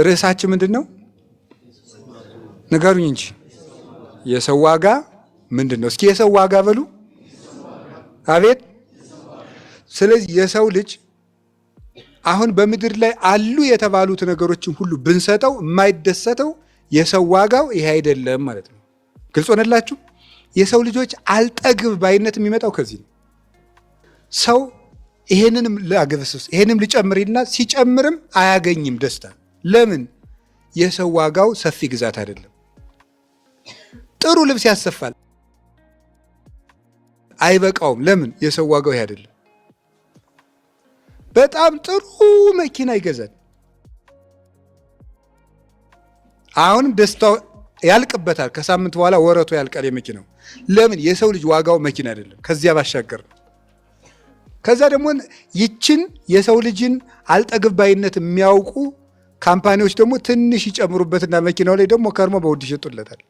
ርዕሳችን ምንድን ነው? ንገሩኝ እንጂ የሰው ዋጋ ምንድን ነው? እስኪ የሰው ዋጋ በሉ። አቤት። ስለዚህ የሰው ልጅ አሁን በምድር ላይ አሉ የተባሉት ነገሮችን ሁሉ ብንሰጠው የማይደሰተው የሰው ዋጋው ይሄ አይደለም ማለት ነው። ግልጽ ሆነላችሁ? የሰው ልጆች አልጠግብ ባይነት የሚመጣው ከዚህ ነው። ሰው ይሄንንም ላግብስስ ይሄንም ልጨምርና ሲጨምርም አያገኝም ደስታ። ለምን? የሰው ዋጋው ሰፊ ግዛት አይደለም። ጥሩ ልብስ ያሰፋል፣ አይበቃውም። ለምን? የሰው ዋጋው ይሄ አይደለም። በጣም ጥሩ መኪና ይገዛል፣ አሁንም ደስታው ያልቅበታል። ከሳምንት በኋላ ወረቱ ያልቃል የመኪናው። ለምን? የሰው ልጅ ዋጋው መኪና አይደለም፣ ከዚያ ባሻገር ነው። ከዛ ደግሞ ይችን የሰው ልጅን አልጠግብ ባይነት የሚያውቁ ካምፓኒዎች ደግሞ ትንሽ ይጨምሩበትና መኪናው ላይ ደግሞ ከርሞ በውድ ይሸጡለታል።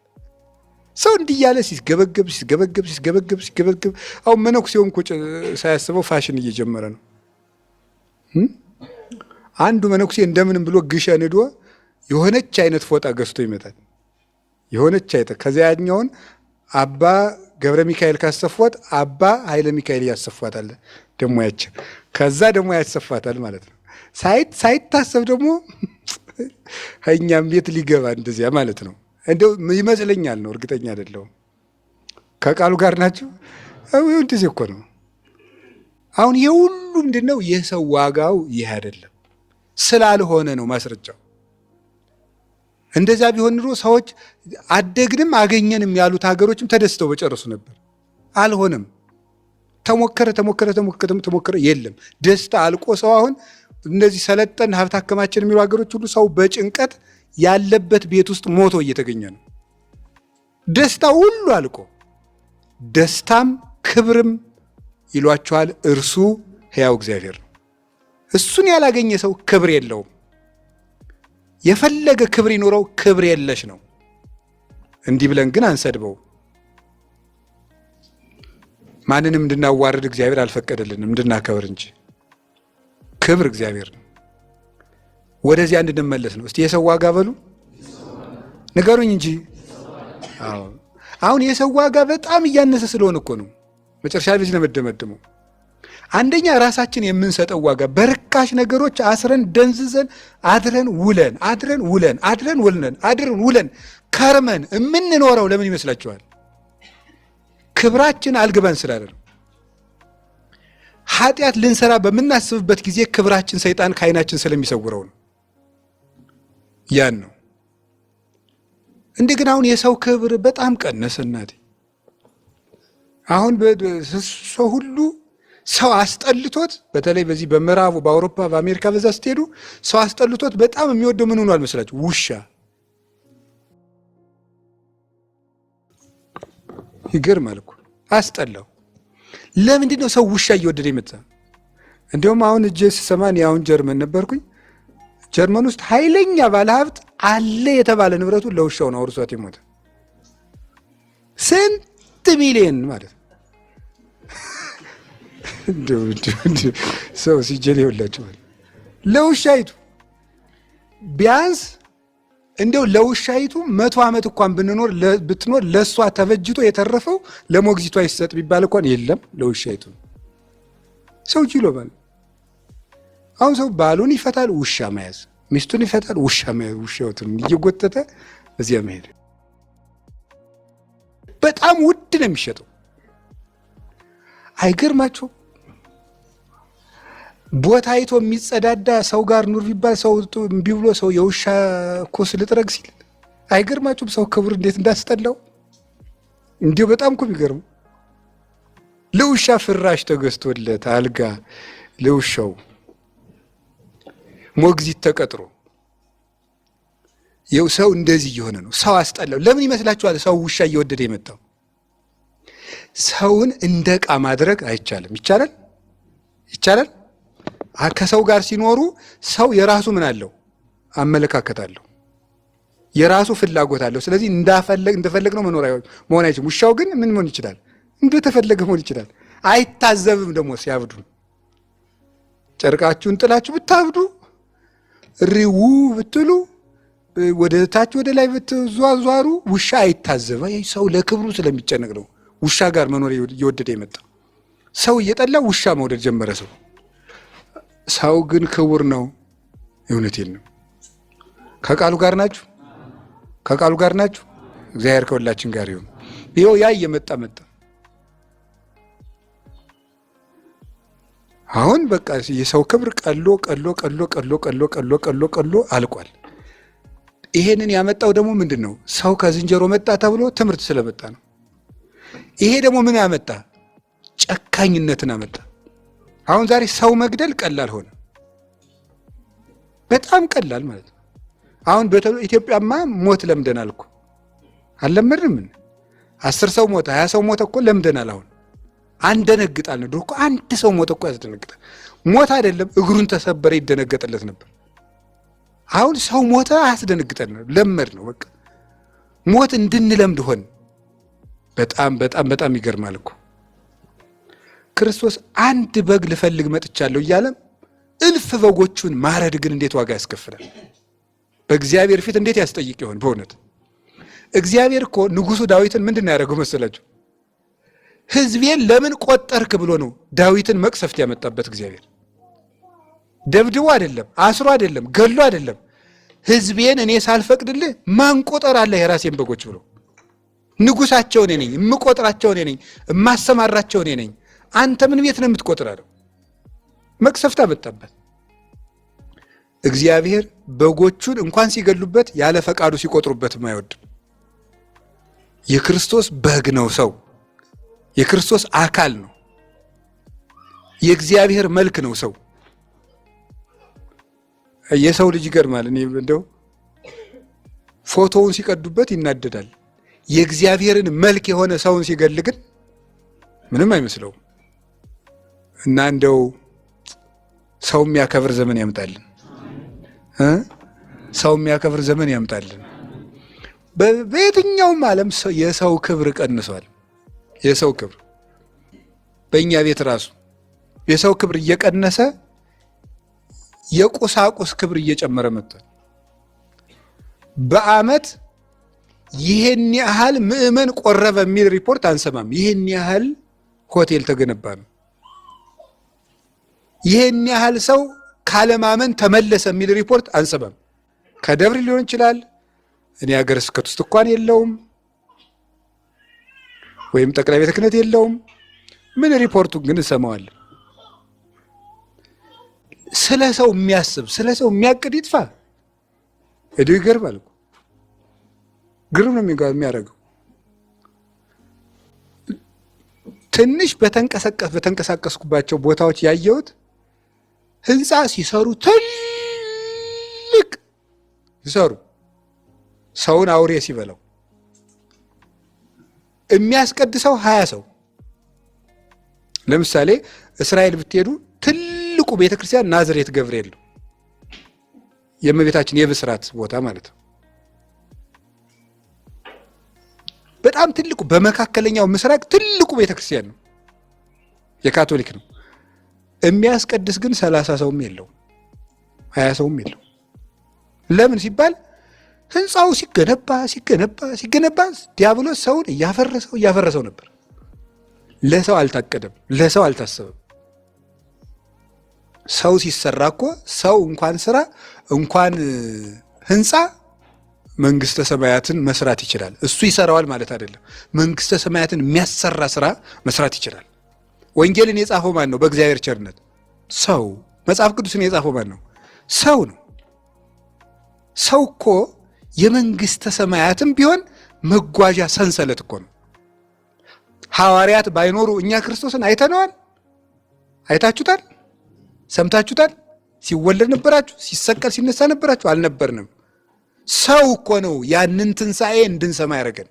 ሰው እንዲህ እያለ ሲስገበግብ ሲስገበግብ ሲስገበግብ ሲስገበግብ አሁን መነኩሴውም እኮ ሳያስበው ፋሽን እየጀመረ ነው። አንዱ መነኩሴ እንደምንም ብሎ ግሸን ሄዶ የሆነች አይነት ፎጣ ገዝቶ ይመጣል። የሆነች አይነት ከዚያ ያኛውን አባ ገብረ ሚካኤል ካሰፏት አባ ኃይለ ሚካኤል ያሰፏታል። ደግሞ ያችን ከዛ ደግሞ ያሰፋታል ማለት ነው። ሳይታሰብ ደግሞ እኛም ቤት ሊገባ እንደዚያ ማለት ነው። እንደው ይመስለኛል ነው፣ እርግጠኛ አይደለሁም። ከቃሉ ጋር ናቸው። እንደዚህ እኮ ነው። አሁን የሁሉ ምንድን ነው? የሰው ዋጋው ይህ አይደለም ስላልሆነ ነው ማስረጃው። እንደዛ ቢሆን ኑሮ ሰዎች አደግንም አገኘንም ያሉት ሀገሮችም ተደስተው በጨረሱ ነበር። አልሆነም። ተሞከረ የለም። ደስታ አልቆ ሰው አሁን እነዚህ ሰለጠን ሀብት አከማችን የሚሉ ሀገሮች ሁሉ ሰው በጭንቀት ያለበት ቤት ውስጥ ሞቶ እየተገኘ ነው። ደስታ ሁሉ አልቆ ደስታም ክብርም ይሏቸዋል። እርሱ ሕያው እግዚአብሔር ነው። እሱን ያላገኘ ሰው ክብር የለውም። የፈለገ ክብር ይኖረው ክብር የለሽ ነው። እንዲህ ብለን ግን አንሰድበው። ማንንም እንድናዋርድ እግዚአብሔር አልፈቀደልንም፣ እንድናከብር እንጂ። ክብር እግዚአብሔር ነው። ወደዚያ እንድንመለስ ነው። እስቲ የሰው ዋጋ በሉ፣ ንገሩኝ እንጂ። አሁን የሰው ዋጋ በጣም እያነሰ ስለሆነ እኮ ነው መጨረሻ ላይ ነው መደመደመው። አንደኛ ራሳችን የምንሰጠው ዋጋ በርካሽ ነገሮች አስረን ደንዝዘን አድረን ውለን ከርመን የምንኖረው ለምን ይመስላችኋል? ክብራችን አልግባን ስላለ ነው። ኃጢአት ልንሰራ በምናስብበት ጊዜ ክብራችን ሰይጣን ከዓይናችን ስለሚሰውረው ነው። ያን ነው። እንደገና አሁን የሰው ክብር በጣም ቀነሰ። እናቴ አሁን ሰው ሁሉ ሰው አስጠልቶት፣ በተለይ በዚህ በምዕራቡ በአውሮፓ በአሜሪካ በዛ ስትሄዱ ሰው አስጠልቶት በጣም የሚወደው ምን ሆኗል መስላችሁ? ውሻ። ይገርማል እኮ አስጠላው። ለምንድን ነው ሰው ውሻ እየወደደ ይመጣ? እንዲሁም አሁን እጄ ስሰማን አሁን ጀርመን ነበርኩኝ። ጀርመን ውስጥ ኃይለኛ ባለሀብት አለ የተባለ ንብረቱን ለውሻው ነው አውርሷት የሞተ። ስንት ሚሊዮን ማለት ነው። ሰው ሲጀል ይወላቸዋል ለውሻይቱ። ቢያንስ እንደው ለውሻይቱ 100 ዓመት እንኳን ብትኖር ለእሷ ተበጅቶ የተረፈው ለሞግዚቷ ይሰጥ ቢባል እንኳን የለም ለውሻይቱ። ሰው ጅሎ ባል አሁን ሰው ባሉን ይፈታል ውሻ መያዝ፣ ሚስቱን ይፈታል ውሻ መያዝ፣ ውሻውትን እየጎተተ እዚያ መሄድ። በጣም ውድ ነው የሚሸጠው። አይገርማችሁ? ቦታ አይቶ የሚጸዳዳ ሰው ጋር ኑር ቢባል ሰው እምቢ ብሎ ሰው የውሻ ኮስ ልጥረግ ሲል አይገርማችሁም? ሰው ክብር እንዴት እንዳስጠላው እንዲሁ በጣም እኮ የሚገርም። ለውሻ ፍራሽ ተገዝቶለት አልጋ ለውሻው ሞግዚት ተቀጥሮ የው ሰው እንደዚህ እየሆነ ነው። ሰው አስጠላው። ለምን ይመስላችኋል? ሰው ውሻ እየወደደ የመጣው። ሰውን እንደ ዕቃ ማድረግ አይቻልም። ይቻላል? ይቻላል። ከሰው ጋር ሲኖሩ ሰው የራሱ ምን አለው? አመለካከት አለው፣ የራሱ ፍላጎት አለው። ስለዚህ እንደፈለግ ነው መሆን አይችልም። ውሻው ግን ምን መሆን ይችላል? እንደተፈለገ መሆን ይችላል። አይታዘብም። ደግሞ ሲያብዱ ጨርቃችሁን ጥላችሁ ብታብዱ ሪው ብትሉ ወደ ታች ወደ ላይ ብትዟዟሩ ውሻ አይታዘበ። ሰው ለክብሩ ስለሚጨነቅ ነው ውሻ ጋር መኖር እየወደደ የመጣ። ሰው እየጠላ ውሻ መውደድ ጀመረ። ሰው ግን ክቡር ነው። እውነቴን ነው። ከቃሉ ጋር ናችሁ? ከቃሉ ጋር ናችሁ? እግዚአብሔር ከሁላችን ጋር ይሁን። ይኸው ያ እየመጣ መጣ። አሁን በቃ የሰው ክብር ቀሎ ቀሎ ቀሎ ቀሎ ቀሎ ቀሎ ቀሎ ቀሎ አልቋል። ይሄንን ያመጣው ደግሞ ምንድን ነው? ሰው ከዝንጀሮ መጣ ተብሎ ትምህርት ስለመጣ ነው። ይሄ ደግሞ ምን አመጣ? ጨካኝነትን አመጣ። አሁን ዛሬ ሰው መግደል ቀላል ሆነ። በጣም ቀላል ማለት ነው። አሁን በኢትዮጵያማ ሞት ለምደናል እኮ አልለመድንም? 10 ሰው ሞተ 20 ሰው ሞተ እኮ ለምደናል። አሁን አንደነግጣል ነው። ድሮ እኮ አንድ ሰው ሞተ እኮ ያስደነግጣል። ሞት አይደለም እግሩን ተሰበረ ይደነገጥለት ነበር። አሁን ሰው ሞተ አያስደነግጠን፣ ለመድ ነው በቃ። ሞት እንድንለምድ ሆን። በጣም በጣም በጣም ይገርማል እኮ። ክርስቶስ አንድ በግ ልፈልግ መጥቻለሁ እያለም እልፍ በጎቹን ማረድ ግን እንዴት ዋጋ ያስከፍላል! በእግዚአብሔር ፊት እንዴት ያስጠይቅ ይሆን? በእውነት እግዚአብሔር እኮ ንጉሱ ዳዊትን ምንድን ነው ያደረገው መሰላችሁ? ሕዝቤን ለምን ቆጠርክ ብሎ ነው ዳዊትን መቅሰፍት ያመጣበት። እግዚአብሔር ደብድቦ አይደለም፣ አስሮ አይደለም፣ ገሎ አይደለም። ሕዝቤን እኔ ሳልፈቅድልህ ማን ቆጠር አለ የራሴን በጎች ብሎ። ንጉሳቸው እኔ ነኝ፣ የምቆጥራቸው እኔ ነኝ፣ የማሰማራቸው እኔ ነኝ። አንተ ምን ቤት ነው የምትቆጥር አለው። መቅሰፍት አመጣበት። እግዚአብሔር በጎቹን እንኳን ሲገሉበት ያለ ፈቃዱ ሲቆጥሩበትም አይወድም። የክርስቶስ በግ ነው ሰው፣ የክርስቶስ አካል ነው፣ የእግዚአብሔር መልክ ነው ሰው። የሰው ልጅ ይገርማል። እኔ እንደው ፎቶውን ሲቀዱበት ይናደዳል። የእግዚአብሔርን መልክ የሆነ ሰውን ሲገል ግን ምንም አይመስለውም። እና እንደው ሰው የሚያከብር ዘመን ያምጣልን፣ ሰው የሚያከብር ዘመን ያምጣልን። በየትኛውም ዓለም የሰው ክብር ቀንሷል። የሰው ክብር በእኛ ቤት ራሱ የሰው ክብር እየቀነሰ የቁሳቁስ ክብር እየጨመረ መጥቷል። በዓመት ይሄን ያህል ምዕመን ቆረበ የሚል ሪፖርት አንሰማም። ይሄን ያህል ሆቴል ተገነባ ነው፣ ይሄን ያህል ሰው ካለማመን ተመለሰ የሚል ሪፖርት አንሰማም። ከደብር ሊሆን ይችላል፣ እኔ ሀገረ ስብከት ውስጥ እንኳን የለውም፣ ወይም ጠቅላይ ቤተ ክህነት የለውም። ምን ሪፖርቱን ግን እንሰማዋለን። ስለ ሰው የሚያስብ ስለ ሰው የሚያቅድ ይጥፋ። እዲሁ ይገርማል እኮ፣ ግርም ነው የሚያደርገው። ትንሽ በተንቀሳቀስኩባቸው ቦታዎች ያየሁት ህንፃ ሲሰሩ ትልቅ ሲሰሩ ሰውን አውሬ ሲበላው የሚያስቀድሰው 20 ሰው። ለምሳሌ እስራኤል ብትሄዱ ትልቁ ቤተክርስቲያን ናዝሬት ገብርኤል ነው፣ የእመቤታችን የብስራት ቦታ ማለት ነው። በጣም ትልቁ በመካከለኛው ምስራቅ ትልቁ ቤተክርስቲያን ነው፣ የካቶሊክ ነው። የሚያስቀድስ ግን 30 ሰውም የለው 20 ሰውም የለው። ለምን ሲባል ህንፃው ሲገነባ ዲያብሎስ ሰውን እያፈረሰው ነበር። ለሰው አልታቀደም፣ ለሰው አልታሰበም። ሰው ሲሰራ እኮ ሰው እንኳን ስራ እንኳን ህንፃ መንግስተ ሰማያትን መስራት ይችላል። እሱ ይሰራዋል ማለት አይደለም። መንግስተ ሰማያትን የሚያሰራ ስራ መስራት ይችላል። ወንጌልን የጻፈው ማን ነው? በእግዚአብሔር ቸርነት ሰው። መጽሐፍ ቅዱስን የጻፈው ማን ነው? ሰው ነው። ሰው እኮ የመንግስተ ሰማያትም ቢሆን መጓዣ ሰንሰለት እኮ ነው። ሐዋርያት ባይኖሩ እኛ ክርስቶስን አይተነዋል? አይታችሁታል? ሰምታችሁታል? ሲወለድ ነበራችሁ? ሲሰቀል ሲነሳ ነበራችሁ? አልነበርንም። ሰው እኮ ነው ያንን ትንሣኤ እንድንሰማ ያደረገን፣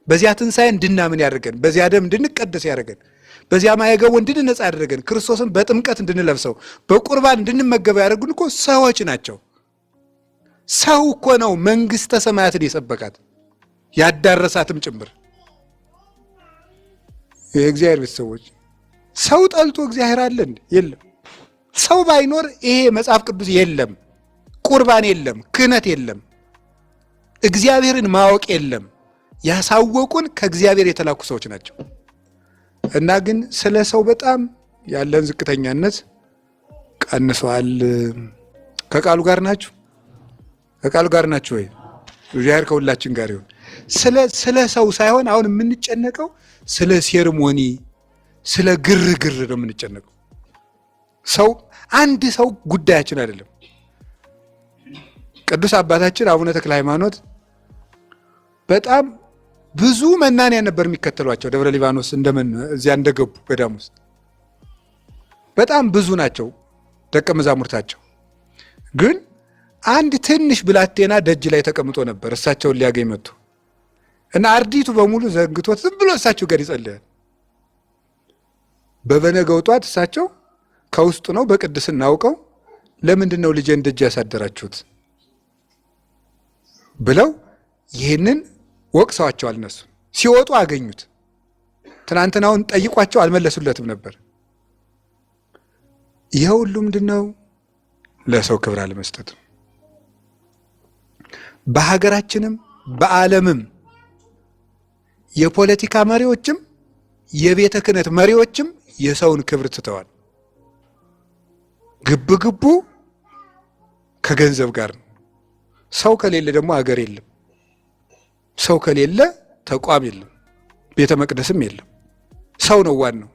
በዚያ ትንሣኤ እንድናምን ያደረገን፣ በዚያ ደም እንድንቀደስ ያደረገን፣ በዚያ ማየገቡ እንድንነጻ ያደረገን፣ ክርስቶስን በጥምቀት እንድንለብሰው በቁርባን እንድንመገበው ያደረጉን እኮ ሰዎች ናቸው። ሰው እኮ ነው መንግስተ ሰማያትን የሰበካት ያዳረሳትም ጭምር። የእግዚአብሔር ቤተሰቦች ሰው ጠልቶ እግዚአብሔር አለ እንዴ? የለም። ሰው ባይኖር ይሄ መጽሐፍ ቅዱስ የለም፣ ቁርባን የለም፣ ክህነት የለም። እግዚአብሔርን ማወቅ የለም። ያሳወቁን ከእግዚአብሔር የተላኩ ሰዎች ናቸው። እና ግን ስለ ሰው በጣም ያለን ዝቅተኛነት ቀንሷል። ከቃሉ ጋር ናችሁ? ከቃሉ ጋር ናችሁ ወይ? እግዚአብሔር ከሁላችን ጋር ይሁን። ስለ ሰው ሳይሆን አሁን የምንጨነቀው ስለ ሴርሞኒ፣ ስለ ግርግር ነው የምንጨነቀው። ሰው አንድ ሰው ጉዳያችን አይደለም። ቅዱስ አባታችን አቡነ ተክለ ሃይማኖት በጣም ብዙ መናንያን ነበር የሚከተሏቸው። ደብረ ሊባኖስ እዚያ እንደገቡ ገዳም ውስጥ በጣም ብዙ ናቸው ደቀ መዛሙርታቸው። ግን አንድ ትንሽ ብላቴና ደጅ ላይ ተቀምጦ ነበር እሳቸውን ሊያገኝ መጥቶ እና አርዲቱ በሙሉ ዘንግቶት ዝም ብሎ እሳቸው ጋር ይጸልያል። በበነገው ጧት እሳቸው ከውስጡ ነው በቅድስና አውቀው ለምንድን ነው ልጄን ደጅ ያሳደራችሁት ብለው ይህንን ወቅሰዋቸዋል። እነሱ ሲወጡ አገኙት። ትናንትናውን ጠይቋቸው አልመለሱለትም ነበር። ይህ ሁሉ ምንድን ነው? ለሰው ክብር አለመስጠት። በሀገራችንም በዓለምም የፖለቲካ መሪዎችም የቤተ ክህነት መሪዎችም የሰውን ክብር ትተዋል። ግብግቡ ከገንዘብ ጋር ነው። ሰው ከሌለ ደግሞ ሀገር የለም። ሰው ከሌለ ተቋም የለም፣ ቤተ መቅደስም የለም። ሰው ነው ዋናው።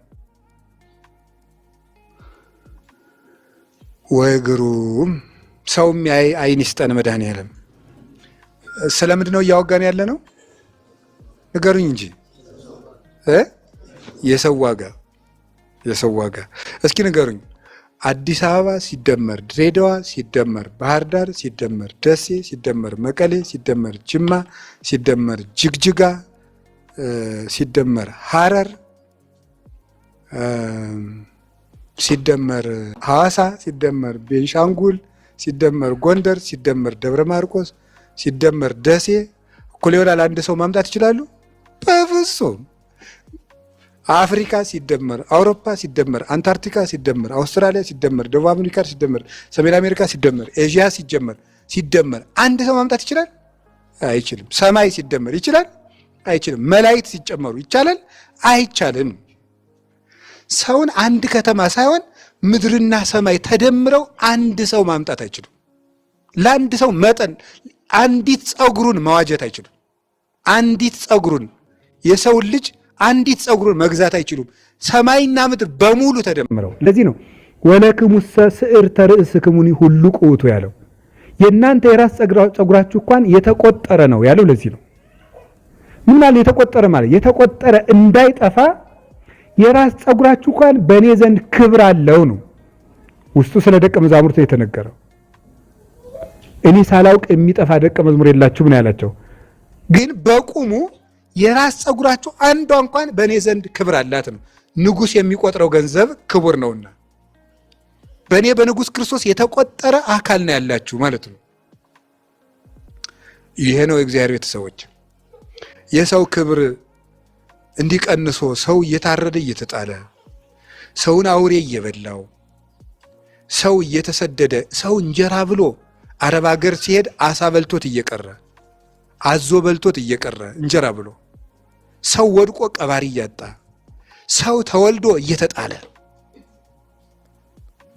ወይ ግሩም! ሰው የሚያይ ዓይን ይስጠን መድኃኔዓለም። ስለምንድን ነው እያወጋን ያለ ነው? ንገሩኝ እንጂ የሰው ዋጋ እስኪ ንገሩኝ። አዲስ አበባ ሲደመር ድሬዳዋ ሲደመር ባህር ዳር ሲደመር ደሴ ሲደመር መቀሌ ሲደመር ጅማ ሲደመር ጅግጅጋ ሲደመር ሐረር ሲደመር ሐዋሳ ሲደመር ቤንሻንጉል ሲደመር ጎንደር ሲደመር ደብረ ማርቆስ ሲደመር ደሴ እኩል ይሆናል አንድ ሰው ማምጣት ይችላሉ? በፍጹም። አፍሪካ ሲደመር አውሮፓ ሲደመር አንታርክቲካ ሲደመር አውስትራሊያ ሲደመር ደቡብ አሜሪካ ሲደመር ሰሜን አሜሪካ ሲደመር ኤዥያ ሲደመር አንድ ሰው ማምጣት ይችላል? አይችልም። ሰማይ ሲደመር ይችላል? አይችልም። መላእክት ሲጨመሩ ይቻላል? አይቻልም። ሰውን አንድ ከተማ ሳይሆን ምድርና ሰማይ ተደምረው አንድ ሰው ማምጣት አይችሉም። ለአንድ ሰው መጠን አንዲት ፀጉሩን መዋጀት አይችሉም። አንዲት ፀጉሩን የሰውን ልጅ አንዲት ፀጉሩን መግዛት አይችሉም። ሰማይና ምድር በሙሉ ተደምረው። ለዚህ ነው ወለክሙሰ ስዕርተ ርእስክሙኒ ሁሉ ቁቱ ያለው። የእናንተ የራስ ፀጉራችሁ እንኳን የተቆጠረ ነው ያለው። ለዚህ ነው ምን ማለት የተቆጠረ ማለት የተቆጠረ እንዳይጠፋ የራስ ፀጉራችሁ እንኳን በእኔ ዘንድ ክብር አለው ነው። ውስጡ ስለ ደቀ መዛሙርቱ የተነገረው። እኔ ሳላውቅ የሚጠፋ ደቀ መዝሙር የላችሁም ነው ያላቸው። ግን በቁሙ የራስ ፀጉራችሁ አንዷ እንኳን በእኔ ዘንድ ክብር አላት ነው። ንጉሥ የሚቆጥረው ገንዘብ ክቡር ነውና በእኔ በንጉሥ ክርስቶስ የተቆጠረ አካል ነው ያላችሁ ማለት ነው። ይሄ ነው የእግዚአብሔር ቤተሰቦች። የሰው ክብር እንዲቀንሶ ሰው እየታረደ እየተጣለ ሰውን አውሬ እየበላው ሰው እየተሰደደ ሰው እንጀራ ብሎ አረብ ሀገር ሲሄድ አሳ በልቶት እየቀረ አዞ በልቶት እየቀረ እንጀራ ብሎ ሰው ወድቆ ቀባሪ እያጣ ሰው ተወልዶ እየተጣለ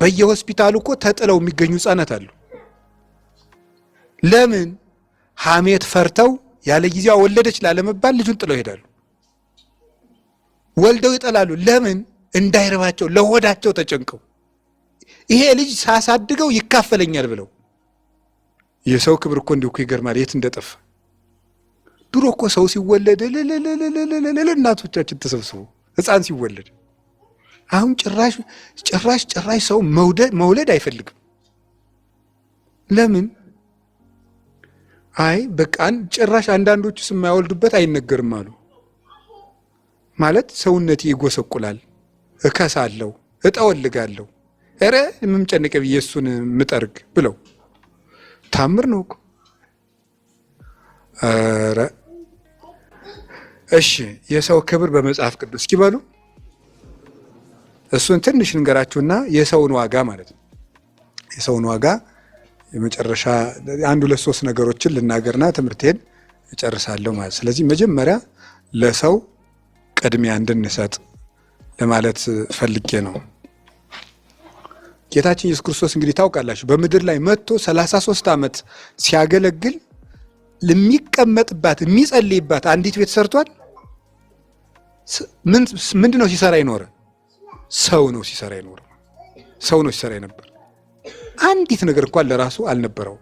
በየሆስፒታሉ እኮ ተጥለው የሚገኙ ሕፃናት አሉ። ለምን? ሐሜት ፈርተው ያለ ጊዜዋ ወለደች ላለመባል ልጁን ጥለው ይሄዳሉ። ወልደው ይጠላሉ። ለምን? እንዳይረባቸው ለሆዳቸው ተጨንቀው ይሄ ልጅ ሳሳድገው ይካፈለኛል ብለው። የሰው ክብር እኮ እንዲሁ እኮ ይገርማል የት እንደጠፋ። ድሮ እኮ ሰው ሲወለድ እናቶቻችን ተሰብስቦ ሕፃን ሲወለድ፣ አሁን ጭራሽ ሰው መውለድ አይፈልግም። ለምን? አይ በቃ ጭራሽ አንዳንዶቹ የማይወልዱበት አይነገርም አሉ። ማለት ሰውነቴ ይጎሰቁላል፣ እከሳለሁ፣ እጠወልጋለሁ፣ ኧረ የምምጨነቀ ብዬ እሱን ምጠርግ ብለው ታምር ነው እኮ። ኧረ እሺ የሰው ክብር በመጽሐፍ ቅዱስ እስኪ በሉ። እሱን ትንሽ ንገራችሁና የሰውን ዋጋ ማለት ነው። የሰውን ዋጋ የመጨረሻ አንድ ሁለት ሶስት ነገሮችን ልናገርና ትምህርቴን እጨርሳለሁ ማለት። ስለዚህ መጀመሪያ ለሰው ቅድሚያ እንድንሰጥ ለማለት ፈልጌ ነው። ጌታችን ኢየሱስ ክርስቶስ እንግዲህ ታውቃላችሁ በምድር ላይ መጥቶ 33 ዓመት ሲያገለግል ለሚቀመጥባት የሚጸልይባት አንዲት ቤት ሰርቷል። ምንድን ነው ሲሰራ ይኖረ? ሰው ነው ሲሰራ ይኖረ። ሰው ነው ሲሰራ ነበር። አንዲት ነገር እንኳን ለራሱ አልነበረው።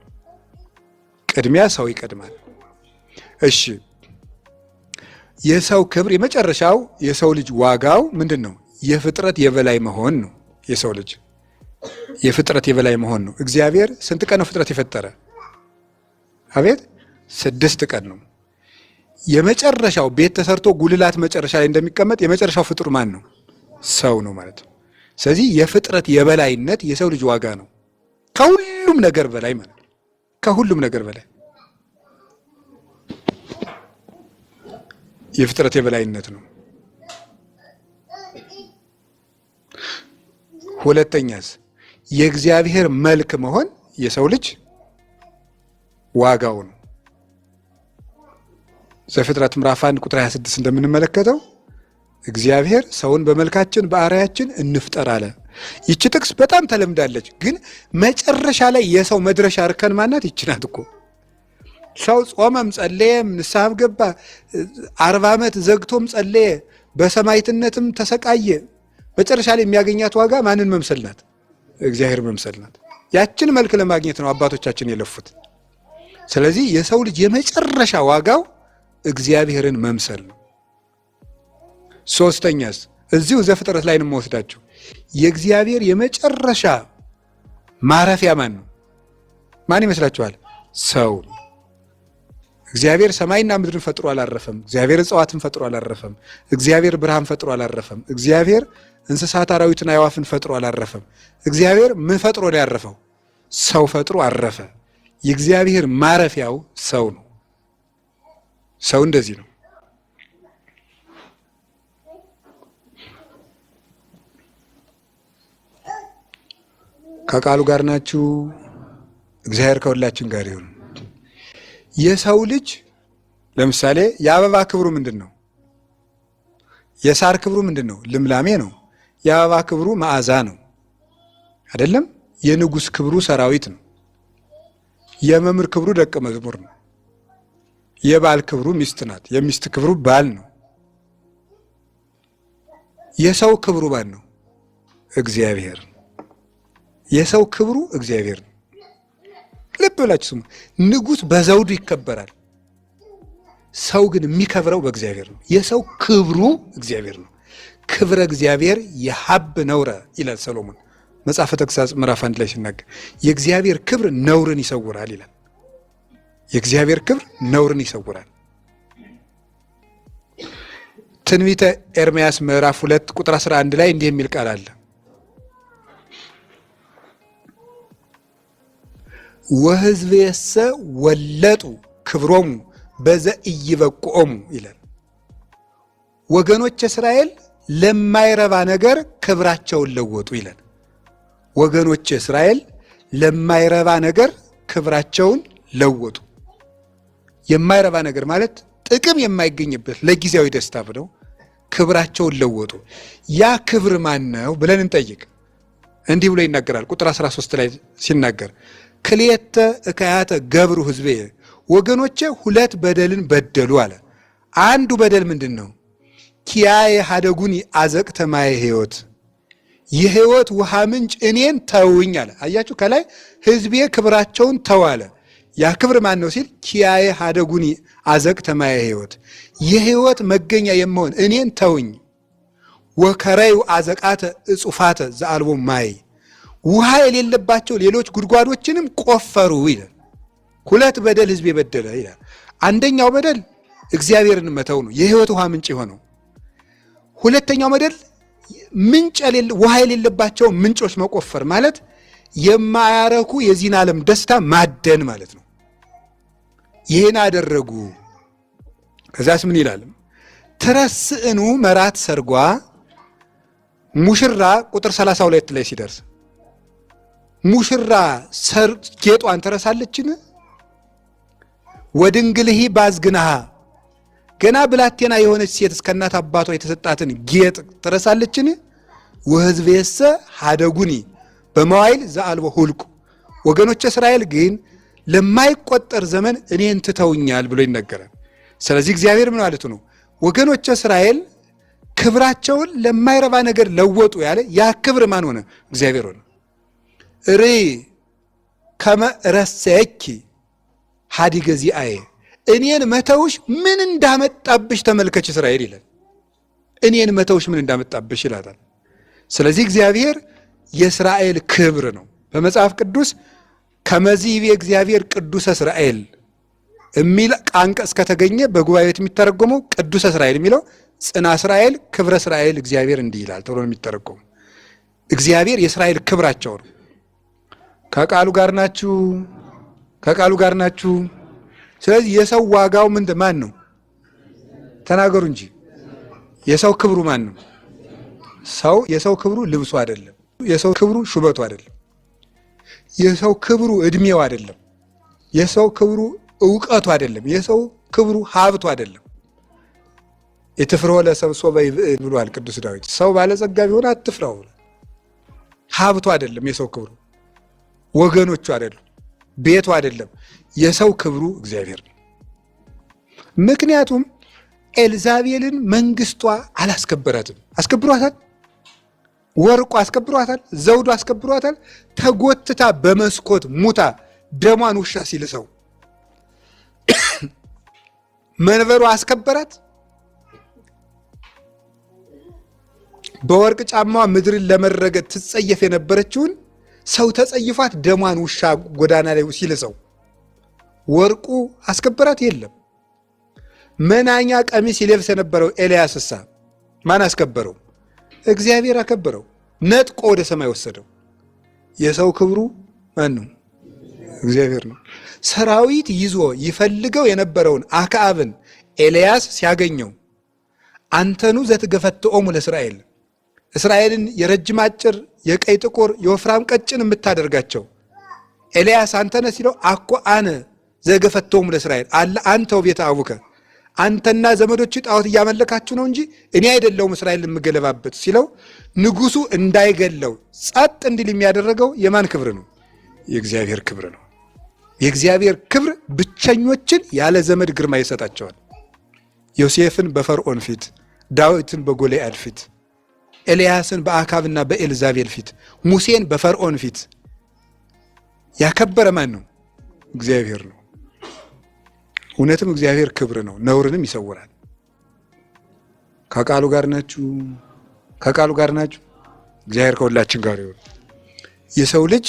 ቅድሚያ ሰው ይቀድማል። እሺ የሰው ክብር የመጨረሻው የሰው ልጅ ዋጋው ምንድን ነው? የፍጥረት የበላይ መሆን ነው። የሰው ልጅ የፍጥረት የበላይ መሆን ነው። እግዚአብሔር ስንት ቀን ነው ፍጥረት የፈጠረ? አቤት 6 ቀን ነው። የመጨረሻው ቤት ተሰርቶ ጉልላት መጨረሻ ላይ እንደሚቀመጥ የመጨረሻው ፍጡር ማን ነው? ሰው ነው ማለት ነው። ስለዚህ የፍጥረት የበላይነት የሰው ልጅ ዋጋ ነው። ከሁሉም ነገር በላይ ማለት ነው። ከሁሉም ነገር በላይ የፍጥረት የበላይነት ነው። ሁለተኛስ የእግዚአብሔር መልክ መሆን የሰው ልጅ ዋጋው ነው። ዘፍጥረት ምዕራፍ 1 ቁጥር 26 እንደምንመለከተው እግዚአብሔር ሰውን በመልካችን በአርአያችን እንፍጠር አለ። ይቺ ጥቅስ በጣም ተለምዳለች፣ ግን መጨረሻ ላይ የሰው መድረሻ እርከን ማናት? ይቺ ናት እኮ። ሰው ጾመም ጸለየም ንስሐም ገባ 40 ዓመት ዘግቶም ጸለየ በሰማዕትነትም ተሰቃየ፣ መጨረሻ ላይ የሚያገኛት ዋጋ ማንን መምሰል ናት? እግዚአብሔር መምሰል ናት። ያችን መልክ ለማግኘት ነው አባቶቻችን የለፉት። ስለዚህ የሰው ልጅ የመጨረሻ ዋጋው እግዚአብሔርን መምሰል ነው። ሶስተኛስ እዚሁ ዘፍጥረት ላይ ነው የምወስዳቸው። የእግዚአብሔር የመጨረሻ ማረፊያ ማን ነው? ማን ይመስላችኋል? ሰው። እግዚአብሔር ሰማይና ምድርን ፈጥሮ አላረፈም። እግዚአብሔር እጽዋትን ፈጥሮ አላረፈም። እግዚአብሔር ብርሃን ፈጥሮ አላረፈም። እግዚአብሔር እንስሳት አራዊትን አዕዋፍን ፈጥሮ አላረፈም። እግዚአብሔር ምን ፈጥሮ ነው ያረፈው? ሰው ፈጥሮ አረፈ። የእግዚአብሔር ማረፊያው ሰው ነው። ሰው እንደዚህ ነው። ከቃሉ ጋር ናችሁ? እግዚአብሔር ከሁላችን ጋር ይሁን። የሰው ልጅ ለምሳሌ የአበባ ክብሩ ምንድን ነው? የሳር ክብሩ ምንድን ነው? ልምላሜ ነው። የአበባ ክብሩ መዓዛ ነው አይደለም? የንጉሥ ክብሩ ሰራዊት ነው። የመምህር ክብሩ ደቀ መዝሙር ነው። የባል ክብሩ ሚስት ናት። የሚስት ክብሩ ባል ነው። የሰው ክብሩ ማን ነው? እግዚአብሔር። የሰው ክብሩ እግዚአብሔር ነው። ልብ ብላችሁ ስሙ። ንጉሥ በዘውዱ ይከበራል። ሰው ግን የሚከብረው በእግዚአብሔር ነው። የሰው ክብሩ እግዚአብሔር ነው። ክብረ እግዚአብሔር የሀብ ነውረ ይላል ሰሎሞን መጽሐፈ ተግሣጽ ምዕራፍ 1 ላይ ሲናገር የእግዚአብሔር ክብር ነውርን ይሰውራል ይላል። የእግዚአብሔር ክብር ነውርን ይሰውራል። ትንቢተ ኤርምያስ ምዕራፍ 2 ቁጥር 11 ላይ እንዲህ የሚል ቃል አለ። ወሕዝቤሰ ወለጡ ክብሮሙ በዘኢይበቁኦሙ ይላል። ወገኖች እስራኤል ለማይረባ ነገር ክብራቸውን ለወጡ ይላል። ወገኖች እስራኤል ለማይረባ ነገር ክብራቸውን ለወጡ። የማይረባ ነገር ማለት ጥቅም የማይገኝበት ለጊዜያዊ ደስታ ብለው ክብራቸውን ለወጡ። ያ ክብር ማን ነው ብለን እንጠይቅ። እንዲህ ብሎ ይናገራል። ቁጥር 13 ላይ ሲናገር ክልኤተ እካያተ ገብሩ ሕዝቤ፣ ወገኖቼ 2 በደልን በደሉ አለ። አንዱ በደል ምንድን ነው? ኪያየ ሀደጉኒ አዘቅተ ማየ ሕይወት፣ የሕይወት ውሃ ምንጭ እኔን ተውኝ አለ። አያችሁ፣ ከላይ ሕዝቤ ክብራቸውን ተው አለ። ያ ክብር ማን ነው ሲል ኪያየ ሀደጉኒ አዘቅተ ማየ ሕይወት፣ የሕይወት መገኛ የመሆን እኔን ተውኝ። ወከረዩ አዘቃተ እጹፋተ ዘአልቦ ማይ፣ ውሃ የሌለባቸው ሌሎች ጉድጓዶችንም ቆፈሩ ይላል። 2 በደል ሕዝቤ በደለ ይላል። አንደኛው በደል እግዚአብሔርን መተው ነው፣ የሕይወት ውሃ ምንጭ የሆነው። ሁለተኛው በደል ውሃ የሌለባቸው ምንጮች መቆፈር ማለት የማያረኩ የዚህን ዓለም ደስታ ማደን ማለት ነው። ይህን አደረጉ። ከዛስ ምን ይላል? ትረስእኑ መራት ሰርጓ ሙሽራ ቁጥር 32 ላይ ሲደርስ ሙሽራ ጌጧን ትረሳለችን? ወድንግልሂ ባዝግናሃ ገና ብላቴና የሆነች ሴት እስከ እናት አባቷ የተሰጣትን ጌጥ ትረሳለችን? ወሕዝቤሰ ሀደጉኒ በመዋዕል ዘአልቦ ሁልቁ ወገኖች እስራኤል ግን ለማይቆጠር ዘመን እኔን ትተውኛል ብሎ ይነገራል። ስለዚህ እግዚአብሔር ምን ማለቱ ነው? ወገኖች እስራኤል ክብራቸውን ለማይረባ ነገር ለወጡ ያለ ያ ክብር ማን ሆነ? እግዚአብሔር ሆነ። ሪ ከመ ረሰየኪ ሀዲገ ዚአየ እኔን መተውሽ ምን እንዳመጣብሽ ተመልከች እስራኤል ይላል። እኔን መተውሽ ምን እንዳመጣብሽ ይላታል። ስለዚህ እግዚአብሔር የእስራኤል ክብር ነው። በመጽሐፍ ቅዱስ ከመዚህ ይቤ እግዚአብሔር ቅዱሰ እስራኤል የሚል አንቀጽ ከተገኘ በጉባኤ ቤት የሚተረጎመው ቅዱሰ እስራኤል የሚለው ጽና እስራኤል ክብረ እስራኤል እግዚአብሔር እንዲህ ይላል ተብሎ የሚተረጎመው። እግዚአብሔር የእስራኤል ክብራቸው ነው። ከቃሉ ጋር ናችሁ? ከቃሉ ጋር ናችሁ? ስለዚህ የሰው ዋጋው ማን ነው? ተናገሩ እንጂ። የሰው ክብሩ ማን ነው? የሰው ክብሩ ልብሱ አይደለም። የሰው ክብሩ ሹመቱ አይደለም። የሰው ክብሩ እድሜው አይደለም። የሰው ክብሩ እውቀቱ አይደለም። የሰው ክብሩ ሀብቱ አይደለም። የትፍርሆ ለሰብእ ሶበ ይብዕል ብሏል ቅዱስ ዳዊት። ሰው ባለጸጋ ቢሆን አትፍራው። ሀብቱ አይደለም የሰው ክብሩ፣ ወገኖቹ አይደሉም፣ ቤቱ አይደለም። የሰው ክብሩ እግዚአብሔር ነው። ምክንያቱም ኤልዛቤልን መንግስቷ አላስከበራትም። አስከብሯታል። ወርቁ አስከብሯታል። ዘውዱ አስከብሯታል። ተጎትታ በመስኮት ሙታ ደሟን ውሻ ሲልሰው መንበሩ አስከበራት። በወርቅ ጫማዋ ምድርን ለመረገጥ ትጸየፍ የነበረችውን ሰው ተጸይፏት ደሟን ውሻ ጎዳና ላይ ሲልሰው ወርቁ አስከበራት? የለም። መናኛ ቀሚስ ይለብስ የነበረው ኤልያስሳ ማን አስከበረው? እግዚአብሔር አከበረው። ነጥቆ ወደ ሰማይ ወሰደው። የሰው ክብሩ ማን ነው? እግዚአብሔር ነው። ሰራዊት ይዞ ይፈልገው የነበረውን አክዓብን ኤልያስ ሲያገኘው አንተኑ ዘትገፈትኦሙ ለእስራኤል እስራኤልን የረጅም አጭር፣ የቀይ ጥቁር፣ የወፍራም ቀጭን የምታደርጋቸው ኤልያስ አንተነ ሲለው አኮ አነ ዘገፈትኦሙ ለእስራኤል አለ አንተው ቤተ አቡከ አንተና ዘመዶች ጣዖት እያመለካችሁ ነው እንጂ እኔ አይደለሁም እስራኤል የምገለባበት ሲለው ንጉሱ እንዳይገለው ጸጥ እንዲል የሚያደረገው የማን ክብር ነው? የእግዚአብሔር ክብር ነው። የእግዚአብሔር ክብር ብቸኞችን ያለ ዘመድ ግርማ ይሰጣቸዋል። ዮሴፍን በፈርዖን ፊት፣ ዳዊትን በጎልያድ ፊት፣ ኤልያስን በአካብና በኤልዛቤል ፊት፣ ሙሴን በፈርዖን ፊት ያከበረ ማን ነው? እግዚአብሔር ነው። እውነትም እግዚአብሔር ክብር ነው፣ ነውርንም ይሰውራል። ከቃሉ ጋር ናችሁ? ከቃሉ ጋር ናችሁ? እግዚአብሔር ከሁላችን ጋር ይሁን። የሰው ልጅ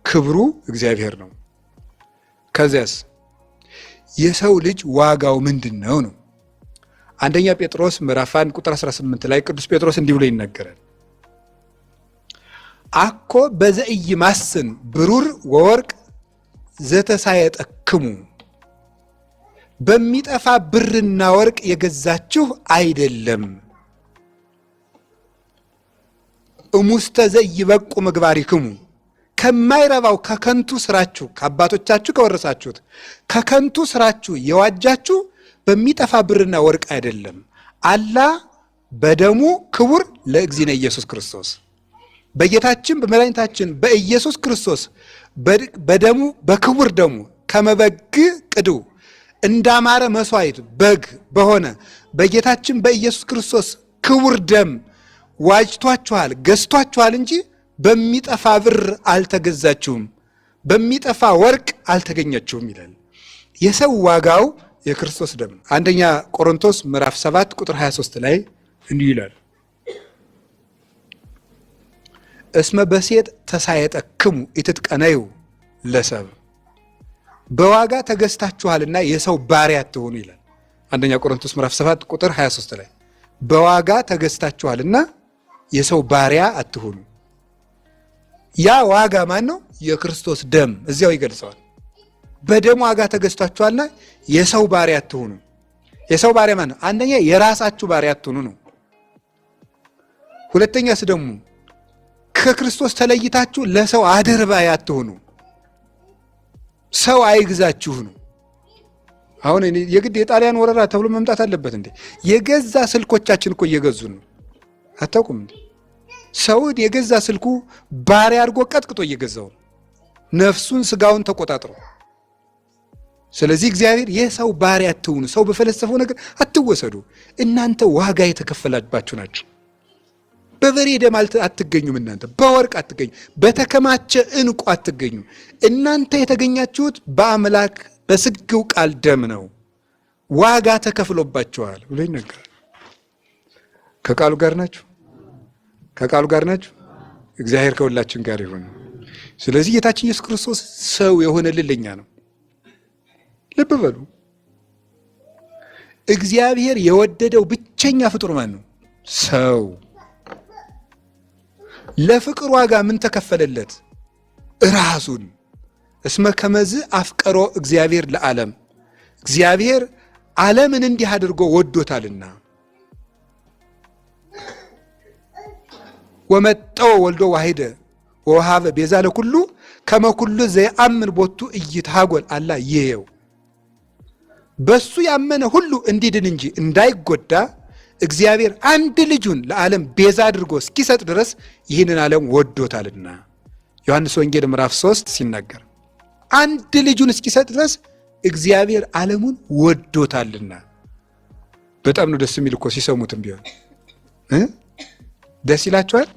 ክብሩ እግዚአብሔር ነው። ከዚያስ የሰው ልጅ ዋጋው ምንድን ነው ነው? አንደኛ ጴጥሮስ ምዕራፍ 1 ቁጥር 18 ላይ ቅዱስ ጴጥሮስ እንዲህ ብሎ ይናገራል። አኮ በዘኢይማስን ብሩር ወወርቅ ዘተሳየጠክሙ በሚጠፋ ብርና ወርቅ የገዛችሁ አይደለም፣ እሙስተ ዘይበቁ ምግባሪክሙ ከማይረባው ከከንቱ ስራችሁ ከአባቶቻችሁ ከወረሳችሁት ከከንቱ ስራችሁ የዋጃችሁ በሚጠፋ ብርና ወርቅ አይደለም፣ አላ በደሙ ክቡር ለእግዚእነ ኢየሱስ ክርስቶስ በጌታችን በመድኃኒታችን በኢየሱስ ክርስቶስ በደሙ በክቡር ደሙ ከመበግ ቅዱ እንዳማረ መስዋዕት በግ በሆነ በጌታችን በኢየሱስ ክርስቶስ ክቡር ደም ዋጅቷችኋል፣ ገዝቷችኋል እንጂ በሚጠፋ ብር አልተገዛችሁም፣ በሚጠፋ ወርቅ አልተገኘችሁም ይላል። የሰው ዋጋው የክርስቶስ ደም ነው። አንደኛ ቆሮንቶስ ምዕራፍ 7 ቁጥር 23 ላይ እንዲህ ይላል፣ እስመ በሴጥ ተሳየጠክሙ ኢትትቀነዩ ለሰብ በዋጋ ተገዝታችኋልና የሰው ባሪያ አትሆኑ ይላል። አንደኛ ቆሮንቶስ ምዕራፍ 7 ቁጥር 23 ላይ በዋጋ ተገዝታችኋልና የሰው ባሪያ አትሆኑ። ያ ዋጋ ማን ነው? የክርስቶስ ደም እዚያው ይገልጸዋል። በደም ዋጋ ተገዝታችኋልና የሰው ባሪያ አትሆኑ። የሰው ባሪያ ማን ነው? አንደኛ የራሳችሁ ባሪያ አትሆኑ ነው። ሁለተኛስ ደግሞ ከክርስቶስ ተለይታችሁ ለሰው አድርባይ አትሆኑ። ሰው አይግዛችሁ ነው። አሁን የግድ የጣሊያን ወረራ ተብሎ መምጣት አለበት እንዴ? የገዛ ስልኮቻችን እኮ እየገዙን ነው። አታውቁም እንዴ? ሰውን የገዛ ስልኩ ባሪያ አድርጎ ቀጥቅጦ እየገዛው ነው፣ ነፍሱን ስጋውን ተቆጣጥሮ። ስለዚህ እግዚአብሔር የሰው ባሪያ አትሁኑ፣ ሰው በፈለሰፈው ነገር አትወሰዱ። እናንተ ዋጋ የተከፈላባችሁ ናችሁ። በበሬ ደም አትገኙም። እናንተ በወርቅ አትገኙ፣ በተከማቸ ዕንቁ አትገኙ። እናንተ የተገኛችሁት በአምላክ በስግው ቃል ደም ነው፣ ዋጋ ተከፍሎባችኋል ብሎ ይነገራል። ከቃሉ ጋር ናችሁ? ከቃሉ ጋር ናችሁ? እግዚአብሔር ከሁላችን ጋር ይሁን። ስለዚህ ጌታችን ኢየሱስ ክርስቶስ ሰው የሆነልን ለኛ ነው። ልብ በሉ፣ እግዚአብሔር የወደደው ብቸኛ ፍጡር ማን ነው? ሰው። ለፍቅር ዋጋ ምን ተከፈለለት? ራሱን። እስመ ከመዝ አፍቀሮ እግዚአብሔር ለዓለም፣ እግዚአብሔር ዓለምን እንዲህ አድርጎ ወዶታልና። ወመጠው ወልዶ ዋሂደ ወሃበ ቤዛ ለኩሉ ከመ ኩሉ ዘየአምን ቦቱ ኢይትሃጎል አላ ይየው። በሱ ያመነ ሁሉ እንዲድን እንጂ እንዳይጎዳ እግዚአብሔር አንድ ልጁን ለዓለም ቤዛ አድርጎ እስኪሰጥ ድረስ ይህንን ዓለም ወዶታልና። ዮሐንስ ወንጌል ምዕራፍ 3 ሲናገር አንድ ልጁን እስኪሰጥ ድረስ እግዚአብሔር ዓለሙን ወዶታልና። በጣም ነው ደስ የሚል እኮ ሲሰሙትም ቢሆን ደስ ይላችኋል።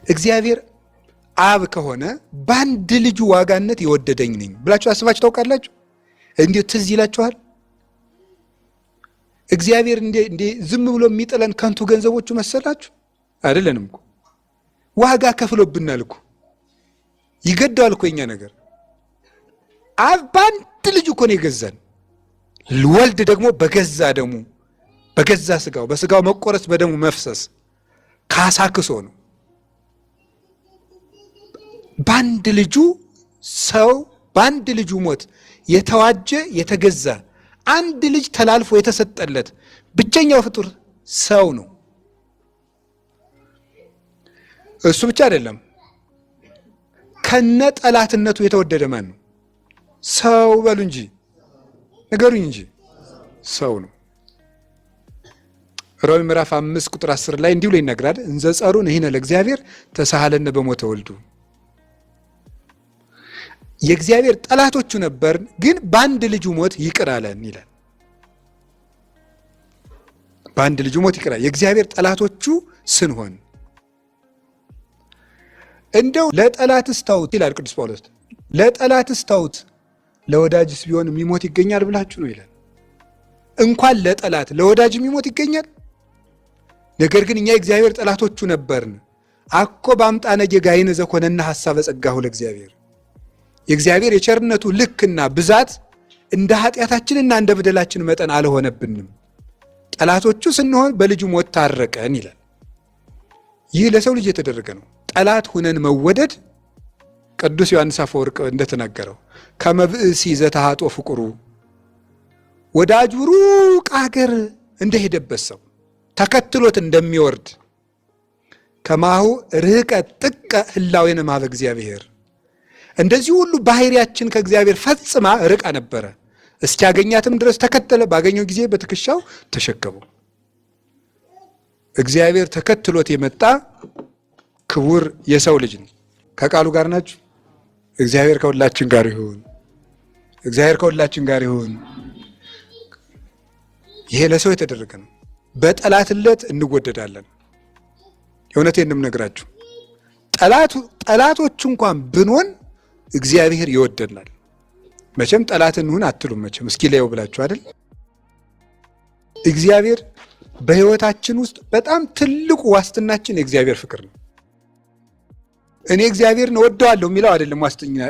እግዚአብሔር አብ ከሆነ በአንድ ልጁ ዋጋነት የወደደኝ ነኝ ብላችሁ አስባችሁ ታውቃላችሁ? እንዴ ትዝ ይላችኋል? እግዚአብሔር እንዴ ዝም ብሎ የሚጥለን ከንቱ ገንዘቦቹ መሰላችሁ? አይደለንም እኮ ዋጋ ከፍሎብናል እኮ። ይገደዋል እኮ የኛ ነገር። አብ በአንድ ልጁ እኮ ነው የገዛን። ወልድ ደግሞ በገዛ ደሙ በገዛ ስጋው በስጋው መቆረስ በደሙ መፍሰስ ካሳ ክሶ ነው። በአንድ ልጁ ሰው በአንድ ልጁ ሞት የተዋጀ የተገዛ አንድ ልጅ ተላልፎ የተሰጠለት ብቸኛው ፍጡር ሰው ነው። እሱ ብቻ አይደለም፣ ከነ ጠላትነቱ የተወደደ ማን ነው? ሰው በሉ እንጂ ንገሩኝ እንጂ ሰው ነው። ሮሜ ምዕራፍ 5 ቁጥር 10 ላይ እንዲህ ብሎ ይነግራል። እንዘ ጸሩን ይህነ ለእግዚአብሔር ተሳሃለነ በሞተ ወልዱ። የእግዚአብሔር ጠላቶቹ ነበርን፣ ግን በአንድ ልጁ ሞት ይቅር አለን ይላል። በአንድ ልጁ ሞት ይቅር አለን። የእግዚአብሔር ጠላቶቹ ስንሆን እንደው ለጠላትስ ተውት ይላል ቅዱስ ጳውሎስ። ለጠላትስ ተውት ለወዳጅስ ቢሆን የሚሞት ይገኛል ብላችሁ ነው ይላል። እንኳን ለጠላት ለወዳጅ የሚሞት ይገኛል። ነገር ግን እኛ የእግዚአብሔር ጠላቶቹ ነበርን። አኮ በአምጣነ ጌጋይነ ዘኮነና ሐሳበ ጸጋሁ ለእግዚአብሔር። የእግዚአብሔር የቸርነቱ ልክና ብዛት እንደ ኃጢአታችንና እንደ በደላችን መጠን አልሆነብንም። ጠላቶቹ ስንሆን በልጁ ሞት ታረቀን ይላል። ይህ ለሰው ልጅ የተደረገ ነው። ጠላት ሁነን መወደድ ቅዱስ ዮሐንስ አፈወርቅ እንደተናገረው ከመ ብእሲ ዘተሃጦ ፍቁሩ፣ ወዳጁ ሩቅ አገር እንደሄደበት ሰው ተከትሎት እንደሚወርድ ከማሁ ርህቀት ጥቀ ህላዌነ እምኀበ እግዚአብሔር፣ እንደዚህ ሁሉ ባህሪያችን ከእግዚአብሔር ፈጽማ ርቃ ነበረ። እስኪያገኛትም ድረስ ተከተለ፣ ባገኘው ጊዜ በትከሻው ተሸከመው። እግዚአብሔር ተከትሎት የመጣ ክቡር የሰው ልጅ ነው። ከቃሉ ጋር ናችሁ? እግዚአብሔር ከሁላችን ጋር ይሁን። እግዚአብሔር ከሁላችን ጋር ይሁን። ይሄ ለሰው የተደረገ ነው። በጠላትነት እንወደዳለን። የእውነቴን ነው የምነግራችሁ። ጠላቶች እንኳን ብንሆን እግዚአብሔር ይወደናል። መቼም ጠላት እንሁን አትሉም። መቼም እስኪ ለየው ብላችሁ አይደል? እግዚአብሔር በሕይወታችን ውስጥ በጣም ትልቁ ዋስትናችን የእግዚአብሔር ፍቅር ነው። እኔ እግዚአብሔርን እወደዋለሁ የሚለው አይደለም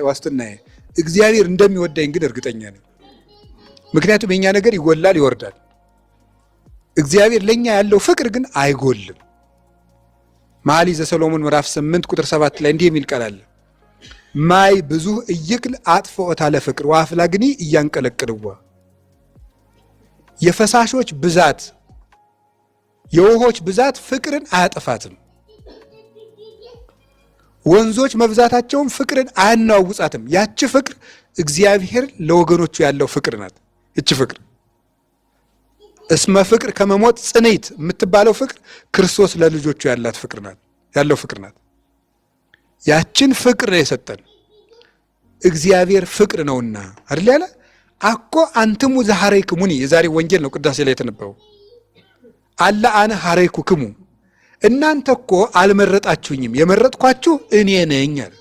ዋስትናዬ። እግዚአብሔር እንደሚወደኝ ግን እርግጠኛ ነኝ። ምክንያቱም የኛ ነገር ይጎላል ይወርዳል። እግዚአብሔር ለኛ ያለው ፍቅር ግን አይጎልም። መኃልየ ዘሰሎሞን ምዕራፍ 8 ቁጥር 7 ላይ እንዲህ የሚል ቃል አለ። ማይ ብዙ እይክል አጥፍኦታ ለፍቅር ወአፍላግኒ እያንቀለቅልዋ። የፈሳሾች ብዛት የውሆች ብዛት ፍቅርን አያጠፋትም። ወንዞች መብዛታቸውም ፍቅርን አያናውጻትም። ያቺ ፍቅር እግዚአብሔር ለወገኖቹ ያለው ፍቅር ናት። እቺ ፍቅር እስመ ፍቅር ከመሞት ጽንዕት የምትባለው ፍቅር ክርስቶስ ለልጆቹ ያላት ፍቅር ናት፣ ያለው ፍቅር ናት። ያችን ፍቅር ነው የሰጠን። እግዚአብሔር ፍቅር ነውና አይደል ያለ አኮ አንትሙ ዘሐረይክሙኒ። የዛሬ ወንጌል ነው ቅዳሴ ላይ የተነበበው። አላ አነ ሐረይኩክሙ፣ እናንተ እኮ አልመረጣችሁኝም፣ የመረጥኳችሁ እኔ ነኝ አለ።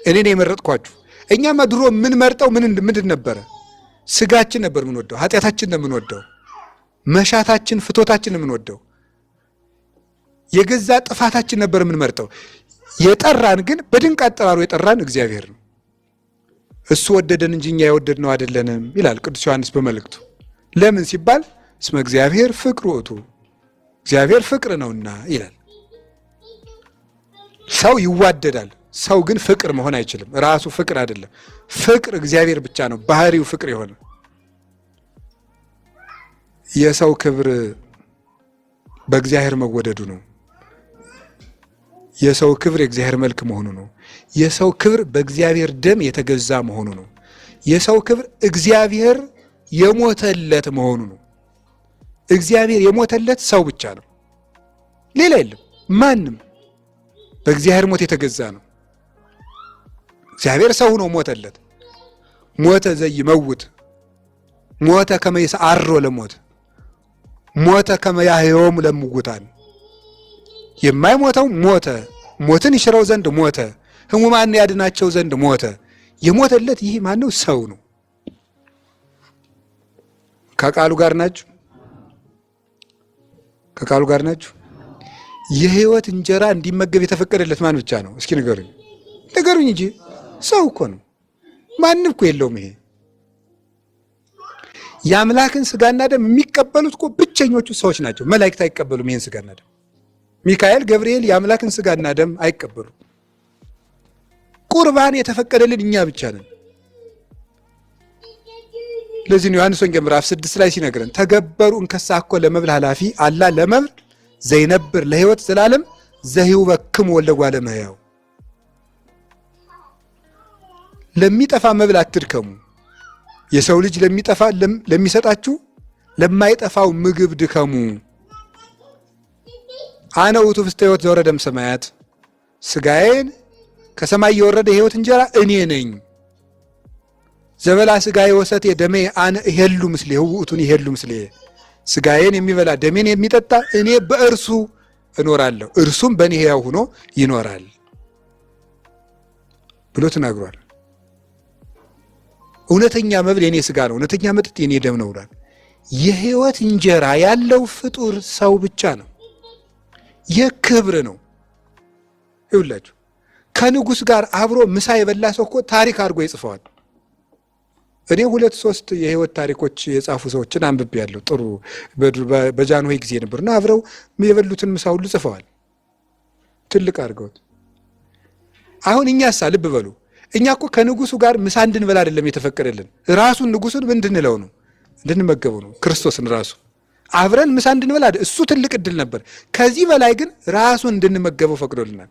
እኔ ነኝ የመረጥኳችሁ። እኛማ ድሮ የምንመርጠው ምንድን ነበረ? ስጋችን ነበር የምንወደው፣ ኃጢአታችን ነው የምንወደው፣ መሻታችን ፍቶታችን ነው የምንወደው፣ የገዛ ጥፋታችን ነበር የምንመርጠው። የጠራን ግን በድንቅ አጠራሩ የጠራን እግዚአብሔር ነው። እሱ ወደደን እንጂ እኛ የወደድነው አይደለንም ይላል ቅዱስ ዮሐንስ በመልእክቱ። ለምን ሲባል እስመ እግዚአብሔር ፍቅር ውእቱ፣ እግዚአብሔር ፍቅር ነውና ይላል። ሰው ይዋደዳል፣ ሰው ግን ፍቅር መሆን አይችልም። ራሱ ፍቅር አይደለም። ፍቅር እግዚአብሔር ብቻ ነው፣ ባህሪው ፍቅር የሆነ። የሰው ክብር በእግዚአብሔር መወደዱ ነው። የሰው ክብር የእግዚአብሔር መልክ መሆኑ ነው። የሰው ክብር በእግዚአብሔር ደም የተገዛ መሆኑ ነው። የሰው ክብር እግዚአብሔር የሞተለት መሆኑ ነው። እግዚአብሔር የሞተለት ሰው ብቻ ነው፣ ሌላ የለም። ማንም በእግዚአብሔር ሞት የተገዛ ነው። እግዚአብሔር ሰው ሆኖ ሞተለት። ሞተ ዘይመውት፣ ሞተ ከመ ይስዓሮ ለሞት፣ ሞተ ከመ ያሕዮሙ ለምውታን። የማይሞተው ሞተ፣ ሞትን ይሽረው ዘንድ ሞተ፣ ሕሙማን ያድናቸው ዘንድ ሞተ። የሞተለት ይህ ማነው? ሰው ነው። ከቃሉ ጋር ናችሁ? ከቃሉ ጋር ናችሁ? የሕይወት እንጀራ እንዲመገብ የተፈቀደለት ማን ብቻ ነው? እስኪ ንገሩኝ፣ ንገሩኝ እንጂ ሰው እኮ ነው። ማንም እኮ የለውም። ይሄ የአምላክን ስጋና ደም የሚቀበሉት እኮ ብቸኞቹ ሰዎች ናቸው። መላእክት አይቀበሉም ይሄን ስጋና ደም። ሚካኤል፣ ገብርኤል የአምላክን ስጋና ደም አይቀበሉም። ቁርባን የተፈቀደልን እኛ ብቻ ነን። ለዚህ ነው ዮሐንስ ወንጌል ምዕራፍ 6 ላይ ሲነግረን ተገበሩ እንከሳ እኮ ለመብል ኃላፊ አላ ለመብል ዘይነብር ለሕይወት ዘላለም ዘሂውበክሙ ወልደ እጓለ እመሕያው። ለሚጠፋ መብል አትድከሙ። የሰው ልጅ ለሚጠፋ ለሚሰጣችሁ ለማይጠፋው ምግብ ድከሙ። አነ ውእቱ ፍስተ ሕይወት ዘወረደ እምሰማያት፣ ስጋዬን ከሰማይ የወረደ የሕይወት እንጀራ እኔ ነኝ። ዘበላ ስጋዬ ወሰቴ ደሜ አነ እሄሉ ምስሌሁ ውእቱን ይሄሉ ምስሌ። ስጋዬን የሚበላ ደሜን የሚጠጣ እኔ በእርሱ እኖራለሁ፣ እርሱም በእኔ ሕያው ሆኖ ይኖራል ብሎ ተናግሯል። እውነተኛ መብል የኔ ስጋ ነው፣ እውነተኛ መጠጥ የኔ ደም ነው ብሏል። የሕይወት እንጀራ ያለው ፍጡር ሰው ብቻ ነው። የክብር ነው። ይውላችሁ ከንጉሥ ጋር አብሮ ምሳ የበላ ሰው እኮ ታሪክ አድርጎ ይጽፈዋል። እኔ 2-3 የሕይወት ታሪኮች የጻፉ ሰዎችን አንብቤያለሁ። ጥሩ በጃንሆይ ጊዜ ነበርና አብረው የበሉትን ምሳ ሁሉ ጽፈዋል፣ ትልቅ አድርገውት። አሁን እኛሳ ልብ በሉ፣ እኛ እኮ ከንጉሱ ጋር ምሳ እንድንበላ አይደለም የተፈቀደልን። ራሱን ንጉሱን ምን እንድንለው ነው? እንድንመገበው ነው። ክርስቶስን ራሱ አብረን ምሳ እንድንበላ እሱ ትልቅ እድል ነበር። ከዚህ በላይ ግን ራሱን እንድንመገበው ፈቅዶልናል።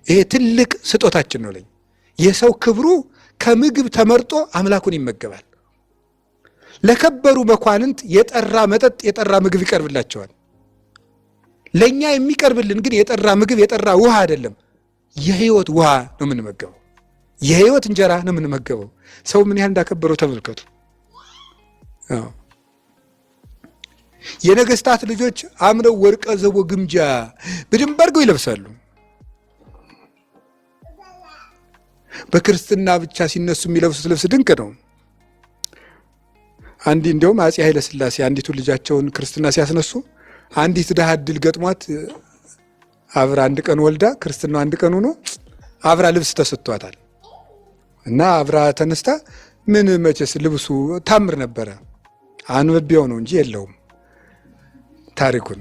ይሄ ትልቅ ስጦታችን ነው ለኛ። የሰው ክብሩ ከምግብ ተመርጦ አምላኩን ይመገባል። ለከበሩ መኳንንት የጠራ መጠጥ የጠራ ምግብ ይቀርብላቸዋል። ለኛ የሚቀርብልን ግን የጠራ ምግብ የጠራ ውሃ አይደለም፣ የሕይወት ውሃ ነው የምንመገበው። የሕይወት እንጀራ ነው የምንመገበው። ሰው ምን ያህል እንዳከበረው ተመልከቱ። የነገስታት ልጆች አምረው ወርቀ ዘቦ ግምጃ በደንብ አድርገው ይለብሳሉ። በክርስትና ብቻ ሲነሱ የሚለብሱት ልብስ ድንቅ ነው። እንዲያውም አፄ ኃይለ ሥላሴ አንዲቱ ልጃቸውን ክርስትና ሲያስነሱ አንዲት ድሃ ዕድል ገጥሟት አብራ አንድ ቀን ወልዳ ክርስትናው አንድ ቀን ሆኖ አብራ ልብስ ተሰጥቷታል። እና አብራ ተነስታ ምን መቼስ ልብሱ ታምር ነበረ፣ አንብቤው ነው እንጂ የለውም ታሪኩን።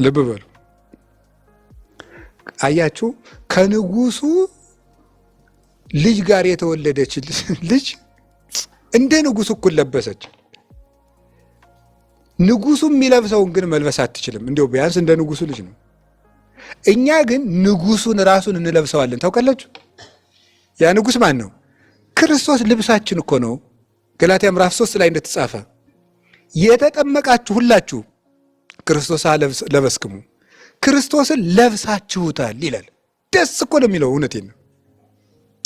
ልብ በሉ አያችሁ፣ ከንጉሱ ልጅ ጋር የተወለደች ልጅ እንደ ንጉሱ እኩል ለበሰች። ንጉሱ የሚለብሰውን ግን መልበስ አትችልም። እንዲያው ቢያንስ እንደ ንጉሱ ልጅ ነው። እኛ ግን ንጉሱን ራሱን እንለብሰዋለን። ታውቃላችሁ? ያ ንጉስ ማን ነው? ክርስቶስ ልብሳችን እኮ ነው። ገላትያ ምዕራፍ 3 ላይ እንደተጻፈ የተጠመቃችሁ ሁላችሁ ክርስቶስ ለበስክሙ፣ ክርስቶስን ለብሳችሁታል ይላል። ደስ እኮ ነው የሚለው። እውነቴን ነው።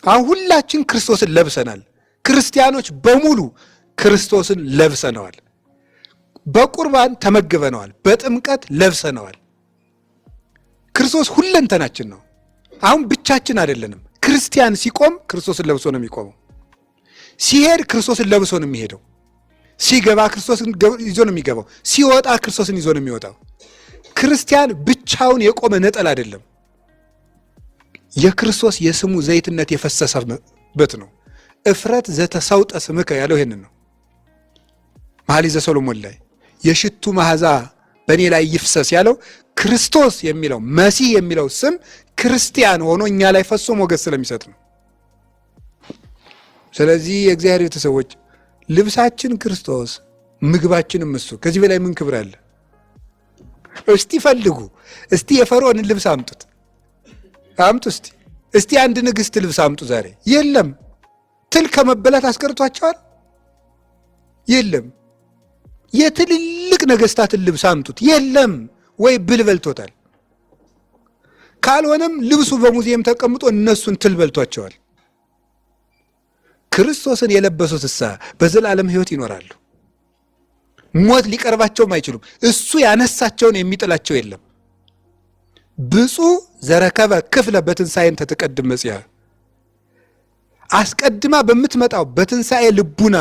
አሁን ሁላችን ክርስቶስን ለብሰናል። ክርስቲያኖች በሙሉ ክርስቶስን ለብሰነዋል። በቁርባን ተመግበነዋል። በጥምቀት ለብሰነዋል። ክርስቶስ ሁለንተናችን ነው። አሁን ብቻችን አይደለንም። ክርስቲያን ሲቆም ክርስቶስን ለብሶ ነው የሚቆመው። ሲሄድ ክርስቶስን ለብሶ ነው የሚሄደው። ሲገባ ክርስቶስን ይዞ ነው የሚገባው። ሲወጣ ክርስቶስን ይዞ ነው የሚወጣው። ክርስቲያን ብቻውን የቆመ ነጠል አይደለም። የክርስቶስ የስሙ ዘይትነት የፈሰሰበት ነው። እፍረት ዘተሰውጠ ስምከ ያለው ይሄንን ነው። መኃልየ ዘሰሎሞን ላይ የሽቱ መዓዛ በእኔ ላይ ይፍሰስ ያለው ክርስቶስ የሚለው መሲህ የሚለው ስም ክርስቲያን ሆኖ እኛ ላይ ፈሶ ሞገስ ስለሚሰጥ ነው። ስለዚህ የእግዚአብሔር ቤተሰቦች ልብሳችን ክርስቶስ፣ ምግባችንም እሱ። ከዚህ በላይ ምን ክብር አለ? እስቲ ፈልጉ። እስቲ የፈርዖንን ልብስ አምጡት፣ አምጡ እስቲ። እስቲ አንድ ንግሥት ልብስ አምጡ ዛሬ። የለም። ትል ከመበላት አስቀርቷቸዋል? የለም። የትልልቅ ነገሥታትን ልብስ አምጡት። የለም። ወይ ብል በልቶታል። ካልሆነም ልብሱ በሙዚየም ተቀምጦ እነሱን ትል በልቷቸዋል። ክርስቶስን የለበሱት እሳ በዘላለም ሕይወት ይኖራሉ። ሞት ሊቀርባቸውም አይችሉም። እሱ ያነሳቸውን የሚጥላቸው የለም። ብፁዕ ዘረከበ ክፍለ በትንሣኤን ተትቀድም መጽያ። አስቀድማ በምትመጣው በትንሣኤ ልቡና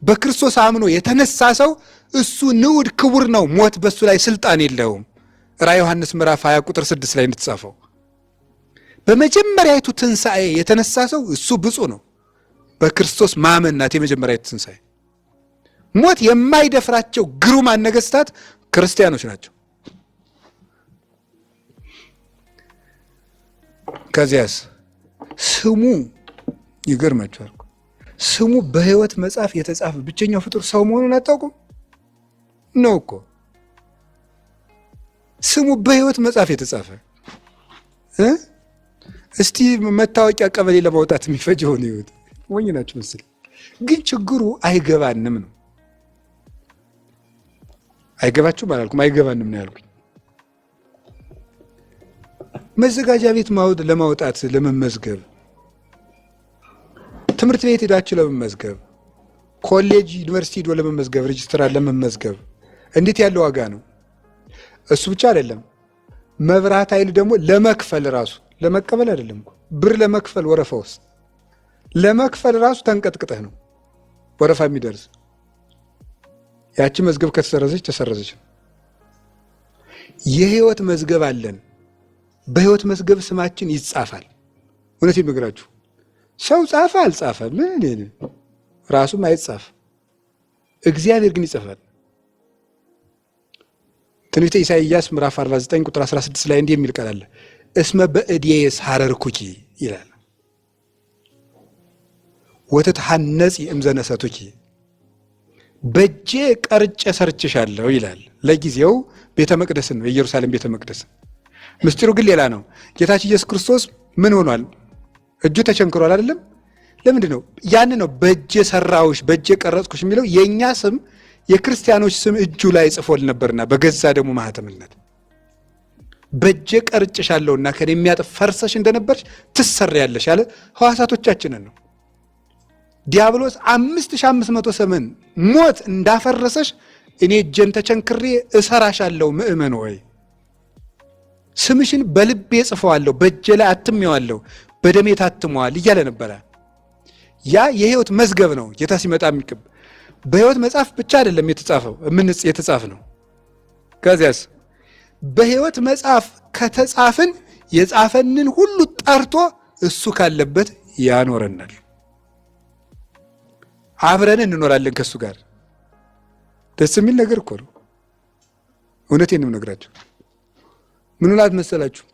በክርስቶስ አምኖ የተነሳ ሰው እሱ ንዑድ ክቡር ነው። ሞት በሱ ላይ ስልጣን የለውም። ራዕየ ዮሐንስ ምዕራፍ 20 ቁጥር 6 ላይ እንደተጻፈው በመጀመሪያይቱ ትንሣኤ የተነሳ ሰው እሱ ብፁዕ ነው። በክርስቶስ ማመን ናት የመጀመሪያይቱ ትንሣኤ። ሞት የማይደፍራቸው ግሩማን ነገሥታት ክርስቲያኖች ናቸው። ከዚያስ ስሙ ይገርማችኋል። ስሙ በሕይወት መጽሐፍ የተጻፈ ብቸኛው ፍጡር ሰው መሆኑን አታውቁም ነው እኮ። ስሙ በሕይወት መጽሐፍ የተጻፈ እስቲ መታወቂያ ቀበሌ ለማውጣት የሚፈጀውን ይሁት ወኝ ናቸው መስል። ግን ችግሩ አይገባንም ነው። አይገባችሁም አላልኩም፣ አይገባንም ነው ያልኩኝ። መዘጋጃ ቤት ለማውጣት ለመመዝገብ፣ ትምህርት ቤት ሄዳችሁ ለመመዝገብ፣ ኮሌጅ ዩኒቨርሲቲ ሄዶ ለመመዝገብ፣ ሬጅስትራር ለመመዝገብ እንዴት ያለው ዋጋ ነው! እሱ ብቻ አይደለም። መብራት ኃይል ደግሞ ለመክፈል ራሱ ለመቀበል አይደለም እኮ ብር ለመክፈል ወረፋ ውስጥ ለመክፈል ራሱ ተንቀጥቅጠህ ነው ወረፋ የሚደርስ። ያቺ መዝገብ ከተሰረዘች ተሰረዘች። የህይወት መዝገብ አለን። በህይወት መዝገብ ስማችን ይጻፋል። እውነቴን ነው የምነግራችሁ። ሰው ጻፈ አልጻፈ ምን ራሱም አይጻፍ፣ እግዚአብሔር ግን ይጽፋል። ትንቢተ ኢሳይያስ ምዕራፍ 49 ቁጥር 16 ላይ እንዲህ የሚል ቃል አለ። እስመ በእድየ ሐረርኩኪ ይላል ወተትሐነጺ እምዘነሰቱኪ፣ በእጄ ቀርጬ ሰርችሻለሁ ይላል። ለጊዜው ቤተ መቅደስን ነው፣ የኢየሩሳሌም ቤተ መቅደስ። ምስጢሩ ግን ሌላ ነው። ጌታችን ኢየሱስ ክርስቶስ ምን ሆኗል? እጁ ተቸንክሯል አይደለም? ለምንድን ነው? ያን ነው በእጄ ሰራውሽ በእጄ ቀረጽኩሽ የሚለው። የእኛ ስም የክርስቲያኖች ስም እጁ ላይ ጽፎል ነበርና በገዛ ደግሞ ማህተምነት በእጄ ቀርጭሻለሁና ከኔ የሚያጥፍ ፈርሰሽ እንደነበርሽ ትሰሪያለሽ ያለ ሕዋሳቶቻችንን ነው። ዲያብሎስ 5500 ዘመን ሞት እንዳፈረሰሽ እኔ እጄን ተቸንክሬ እሰራሻለሁ። ምእመን ወይ ስምሽን በልቤ ጽፈዋለሁ፣ በእጄ ላይ አትሜዋለሁ፣ በደሜ ታትመዋል እያለ ነበረ። ያ የህይወት መዝገብ ነው። ጌታ ሲመጣ የሚቀብ በህይወት መጽሐፍ ብቻ አይደለም የተጻፈው የተጻፈ ነው። ከዚያስ በህይወት መጽሐፍ ከተጻፍን የጻፈንን ሁሉ ጠርቶ እሱ ካለበት ያኖረናል። አብረን እንኖራለን ከሱ ጋር። ደስ የሚል ነገር እኮ ነው። እውነቴን ነው የምነግራችሁ። ምን ላት መሰላችሁ?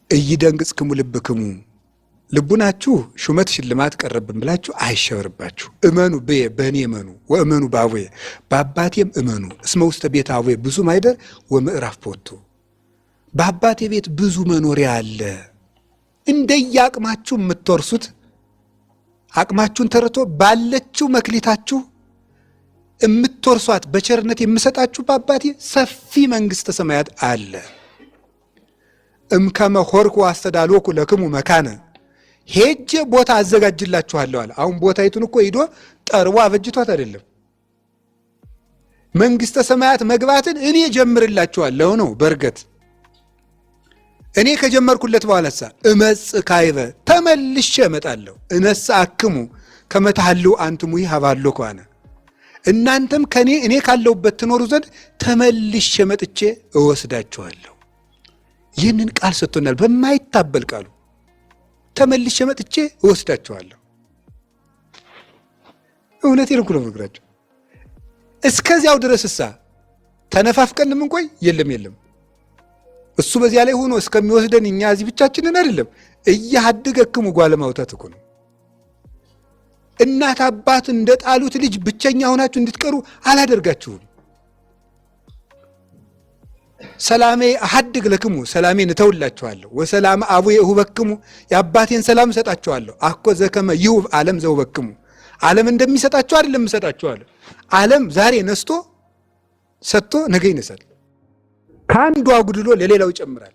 እይደንግጽክሙ ልብክሙ ልቡናችሁ ሹመት ሽልማት ቀረብን ብላችሁ አይሸበርባችሁ። እመኑ በየ በእኔ እመኑ ወእመኑ በአቡየ በአባቴም እመኑ እስመ ውስተ ቤተ አቡየ ብዙ ማይደር ወምዕራፍ ፖቱ። በአባቴ ቤት ብዙ መኖሪያ አለ። እንደየአቅማችሁ የምትወርሱት አቅማችሁን ተረቶ ባለችው መክሊታችሁ የምትወርሷት በቸርነት የምሰጣችሁ በአባቴ ሰፊ መንግሥተ ሰማያት አለ። እምከመ ሆርኩ አስተዳልወኩ ለክሙ መካነ ሄጄ ቦታ አዘጋጅላችኋለሁ አለ። አሁን ቦታይቱን እኮ ሂዶ ጠርቦ አበጅቷት አይደለም። መንግሥተ ሰማያት መግባትን እኔ ጀምርላችኋለሁ ነው። በርገት እኔ ከጀመርኩለት በኋላሳ እመጽእ ካይበ ተመልሼ እመጣለሁ። እነሳ አክሙ ከመ ተሐልው አንትሙ ሀባሎ ከሆነ እናንተም ከኔ እኔ ካለሁበት ትኖሩ ዘንድ ተመልሼ መጥቼ እወስዳችኋለሁ። ይህንን ቃል ሰጥቶናል። በማይታበል ቃሉ ተመልሼ መጥቼ እወስዳችኋለሁ። እውነቴን እኮ ነው የምነግራቸው። እስከዚያው ድረስሳ ተነፋፍቀን ምንቆይ የለም። እሱ በዚያ ላይ ሆኖ እስከሚወስደን እኛ እዚህ ብቻችንን አይደለም። እያሃድገክሙ ጓለ ማውታት እኮ ነው። እናት አባት እንደ ጣሉት ልጅ ብቸኛ ሆናችሁ እንድትቀሩ አላደርጋችሁም። ሰላሜ አሐድግ ለክሙ ሰላሜን እተውላችኋለሁ። ወሰላም አቡየ እሁበክሙ የአባቴን ሰላም እሰጣችኋለሁ። አኮ ዘከመ ይሁብ ዓለም ዘውበክሙ ዓለም እንደሚሰጣችሁ አይደለም እሰጣችኋለሁ። ዓለም ዛሬ ነስቶ ሰጥቶ ነገ ይነሳል። ከአንዱ አጉድሎ ለሌላው ይጨምራል።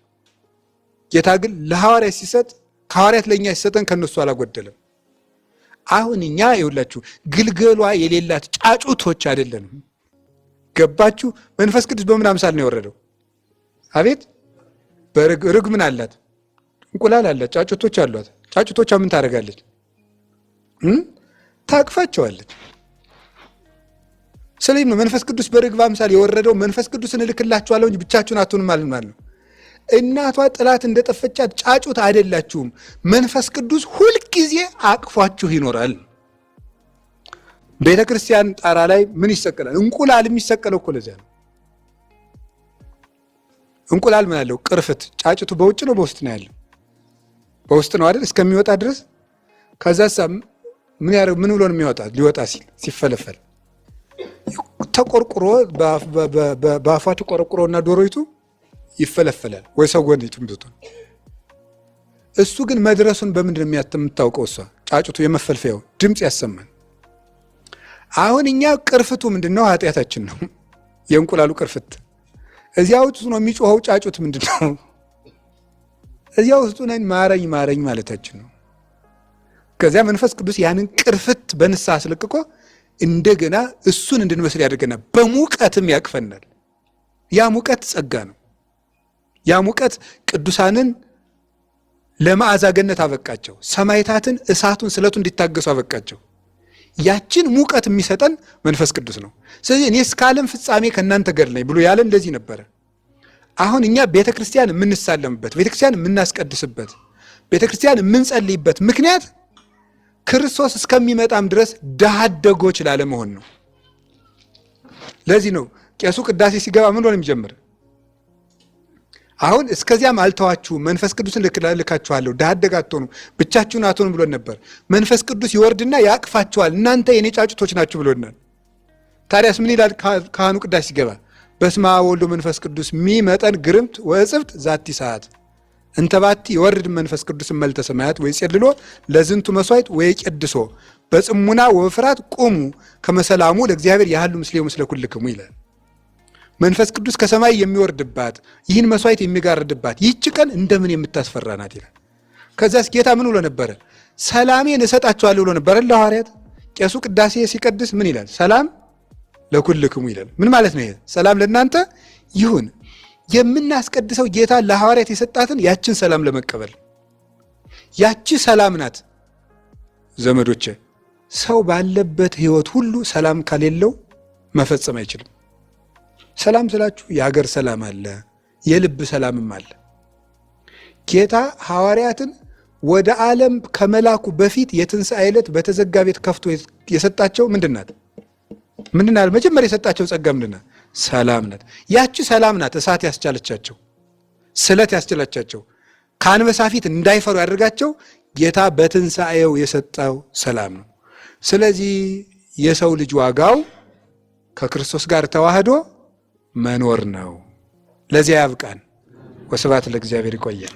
ጌታ ግን ለሐዋርያት ሲሰጥ ከሐዋርያት ለእኛ ሲሰጠን ከነሱ አላጎደለም። አሁን እኛ ይኸውላችሁ ግልገሏ የሌላት ጫጩቶች አይደለንም። ገባችሁ? መንፈስ ቅዱስ በምን አምሳል ነው የወረደው? አቤት በርግ ምን አላት? እንቁላል አላት። ጫጩቶች አሏት። ጫጩቶቿ ምን ታደርጋለች? ታቅፋቸዋለች። ስለዚህ ነው መንፈስ ቅዱስ በርግብ አምሳል የወረደው። መንፈስ ቅዱስን እልክላችኋለሁ እንጂ ብቻችሁን አትሆኑም ማለት ነው። እናቷ ጥላት እንደጠፈቻት ጫጩት አይደላችሁም። መንፈስ ቅዱስ ሁልጊዜ አቅፏችሁ ይኖራል። ቤተ ክርስቲያን ጣራ ላይ ምን ይሰቀላል? እንቁላል የሚሰቀለው እኮ ለዚያ ነው። እንቁላል ምን አለው? ቅርፍት። ጫጩቱ በውጭ ነው በውስጥ ነው ያለው? በውስጥ ነው አይደል? እስከሚወጣ ድረስ። ከዛሳ ምን ብሎ ነው የሚወጣ? ሊወጣ ሲል ሲፈለፈል ተቆርቁሮ በአፏ ተቆርቁሮና ዶሮይቱ ይፈለፈላል ወይ ሰው ጎን ይጥምጥቶ። እሱ ግን መድረሱን በምንድን ነው የምታውቀው? እሷ ጫጩቱ የመፈልፈያው ድምፅ ያሰማል። አሁን እኛ ቅርፍቱ ምንድነው? ኃጢአታችን ነው። የእንቁላሉ ቅርፍት እዚያ ውስጥ ነው የሚጮኸው። ጫጩት ምንድነው? እዚያ ውስጥ ነን ማረኝ ማረኝ ማለታችን ነው። ከዚያ መንፈስ ቅዱስ ያንን ቅርፍት በንስሐ አስለቅቆ እንደገና እሱን እንድንመስል ያደርገናል። በሙቀትም ያቅፈናል። ያ ሙቀት ጸጋ ነው። ያ ሙቀት ቅዱሳንን ለመዓዛ ገነት አበቃቸው። ሰማዕታትን እሳቱን ስለቱን እንዲታገሱ አበቃቸው። ያችን ሙቀት የሚሰጠን መንፈስ ቅዱስ ነው። ስለዚህ እኔ እስከ ዓለም ፍጻሜ ከእናንተ ጋር ነኝ ብሎ ያለ እንደዚህ ነበረ። አሁን እኛ ቤተክርስቲያን የምንሳለምበት፣ ቤተክርስቲያን የምናስቀድስበት፣ ቤተክርስቲያን የምንጸልይበት ምክንያት ክርስቶስ እስከሚመጣም ድረስ ድሃ አደጎች ላለመሆን ነው። ለዚህ ነው ቄሱ ቅዳሴ ሲገባ ምን ብሎ ነው የሚጀምር? አሁን እስከዚያም አልተዋችሁም፣ መንፈስ ቅዱስን ልካችኋለሁ፣ ድሃ አደግ አትሆኑ፣ ብቻችሁን አትሆኑ ብሎን ነበር። መንፈስ ቅዱስ ይወርድና ያቅፋችኋል፣ እናንተ የኔ ጫጩቶች ናችሁ ብሎናል። ታዲያስ ምን ይላል ካህኑ ቅዳሴ ሲገባ? በስመ አብ ወወልድ ወመንፈስ ቅዱስ ሚመጠን ግርምት ወእጽብት ዛቲ ሰዓት እንተባቲ ይወርድ መንፈስ ቅዱስ መልተ ሰማያት ወይ ጼልሎ ለዝንቱ መስዋዕት ወይ ቀድሶ በጽሙና ወፍራት ቁሙ ከመሰላሙ ለእግዚአብሔር ያህሉ ምስሌው ምስለ ኩልክሙ ይላል። መንፈስ ቅዱስ ከሰማይ የሚወርድባት ይህን መስዋዕት የሚጋርድባት ይህች ቀን እንደምን የምታስፈራ ናት ይላል። ከዛስ ጌታ ምን ብሎ ነበረ? ሰላሜን እሰጣችኋለሁ ብሎ ነበረ ለሐዋርያት። ቄሱ ቅዳሴ ሲቀድስ ምን ይላል? ሰላም ለኩልክሙ ይላል። ምን ማለት ነው? ይሄ ሰላም ለእናንተ ይሁን። የምናስቀድሰው ጌታ ለሐዋርያት የሰጣትን ያችን ሰላም ለመቀበል። ያቺ ሰላም ናት ዘመዶቼ። ሰው ባለበት ህይወት ሁሉ ሰላም ከሌለው መፈጸም አይችልም። ሰላም ስላችሁ የሀገር ሰላም አለ፣ የልብ ሰላምም አለ። ጌታ ሐዋርያትን ወደ ዓለም ከመላኩ በፊት የትንሣኤ ዕለት በተዘጋ ቤት ከፍቶ የሰጣቸው ምንድናት? መጀመሪያ የሰጣቸው ጸጋ ምንድናት? ሰላም ናት። ያቺ ሰላም ናት እሳት ያስቻለቻቸው፣ ስለት ያስቻለቻቸው፣ ከአንበሳ ፊት እንዳይፈሩ ያደርጋቸው ጌታ በትንሣኤው የሰጠው ሰላም ነው። ስለዚህ የሰው ልጅ ዋጋው ከክርስቶስ ጋር ተዋህዶ መኖር ነው። ለዚያ ያብቃን። ወስብሐት ለእግዚአብሔር። ይቆየን።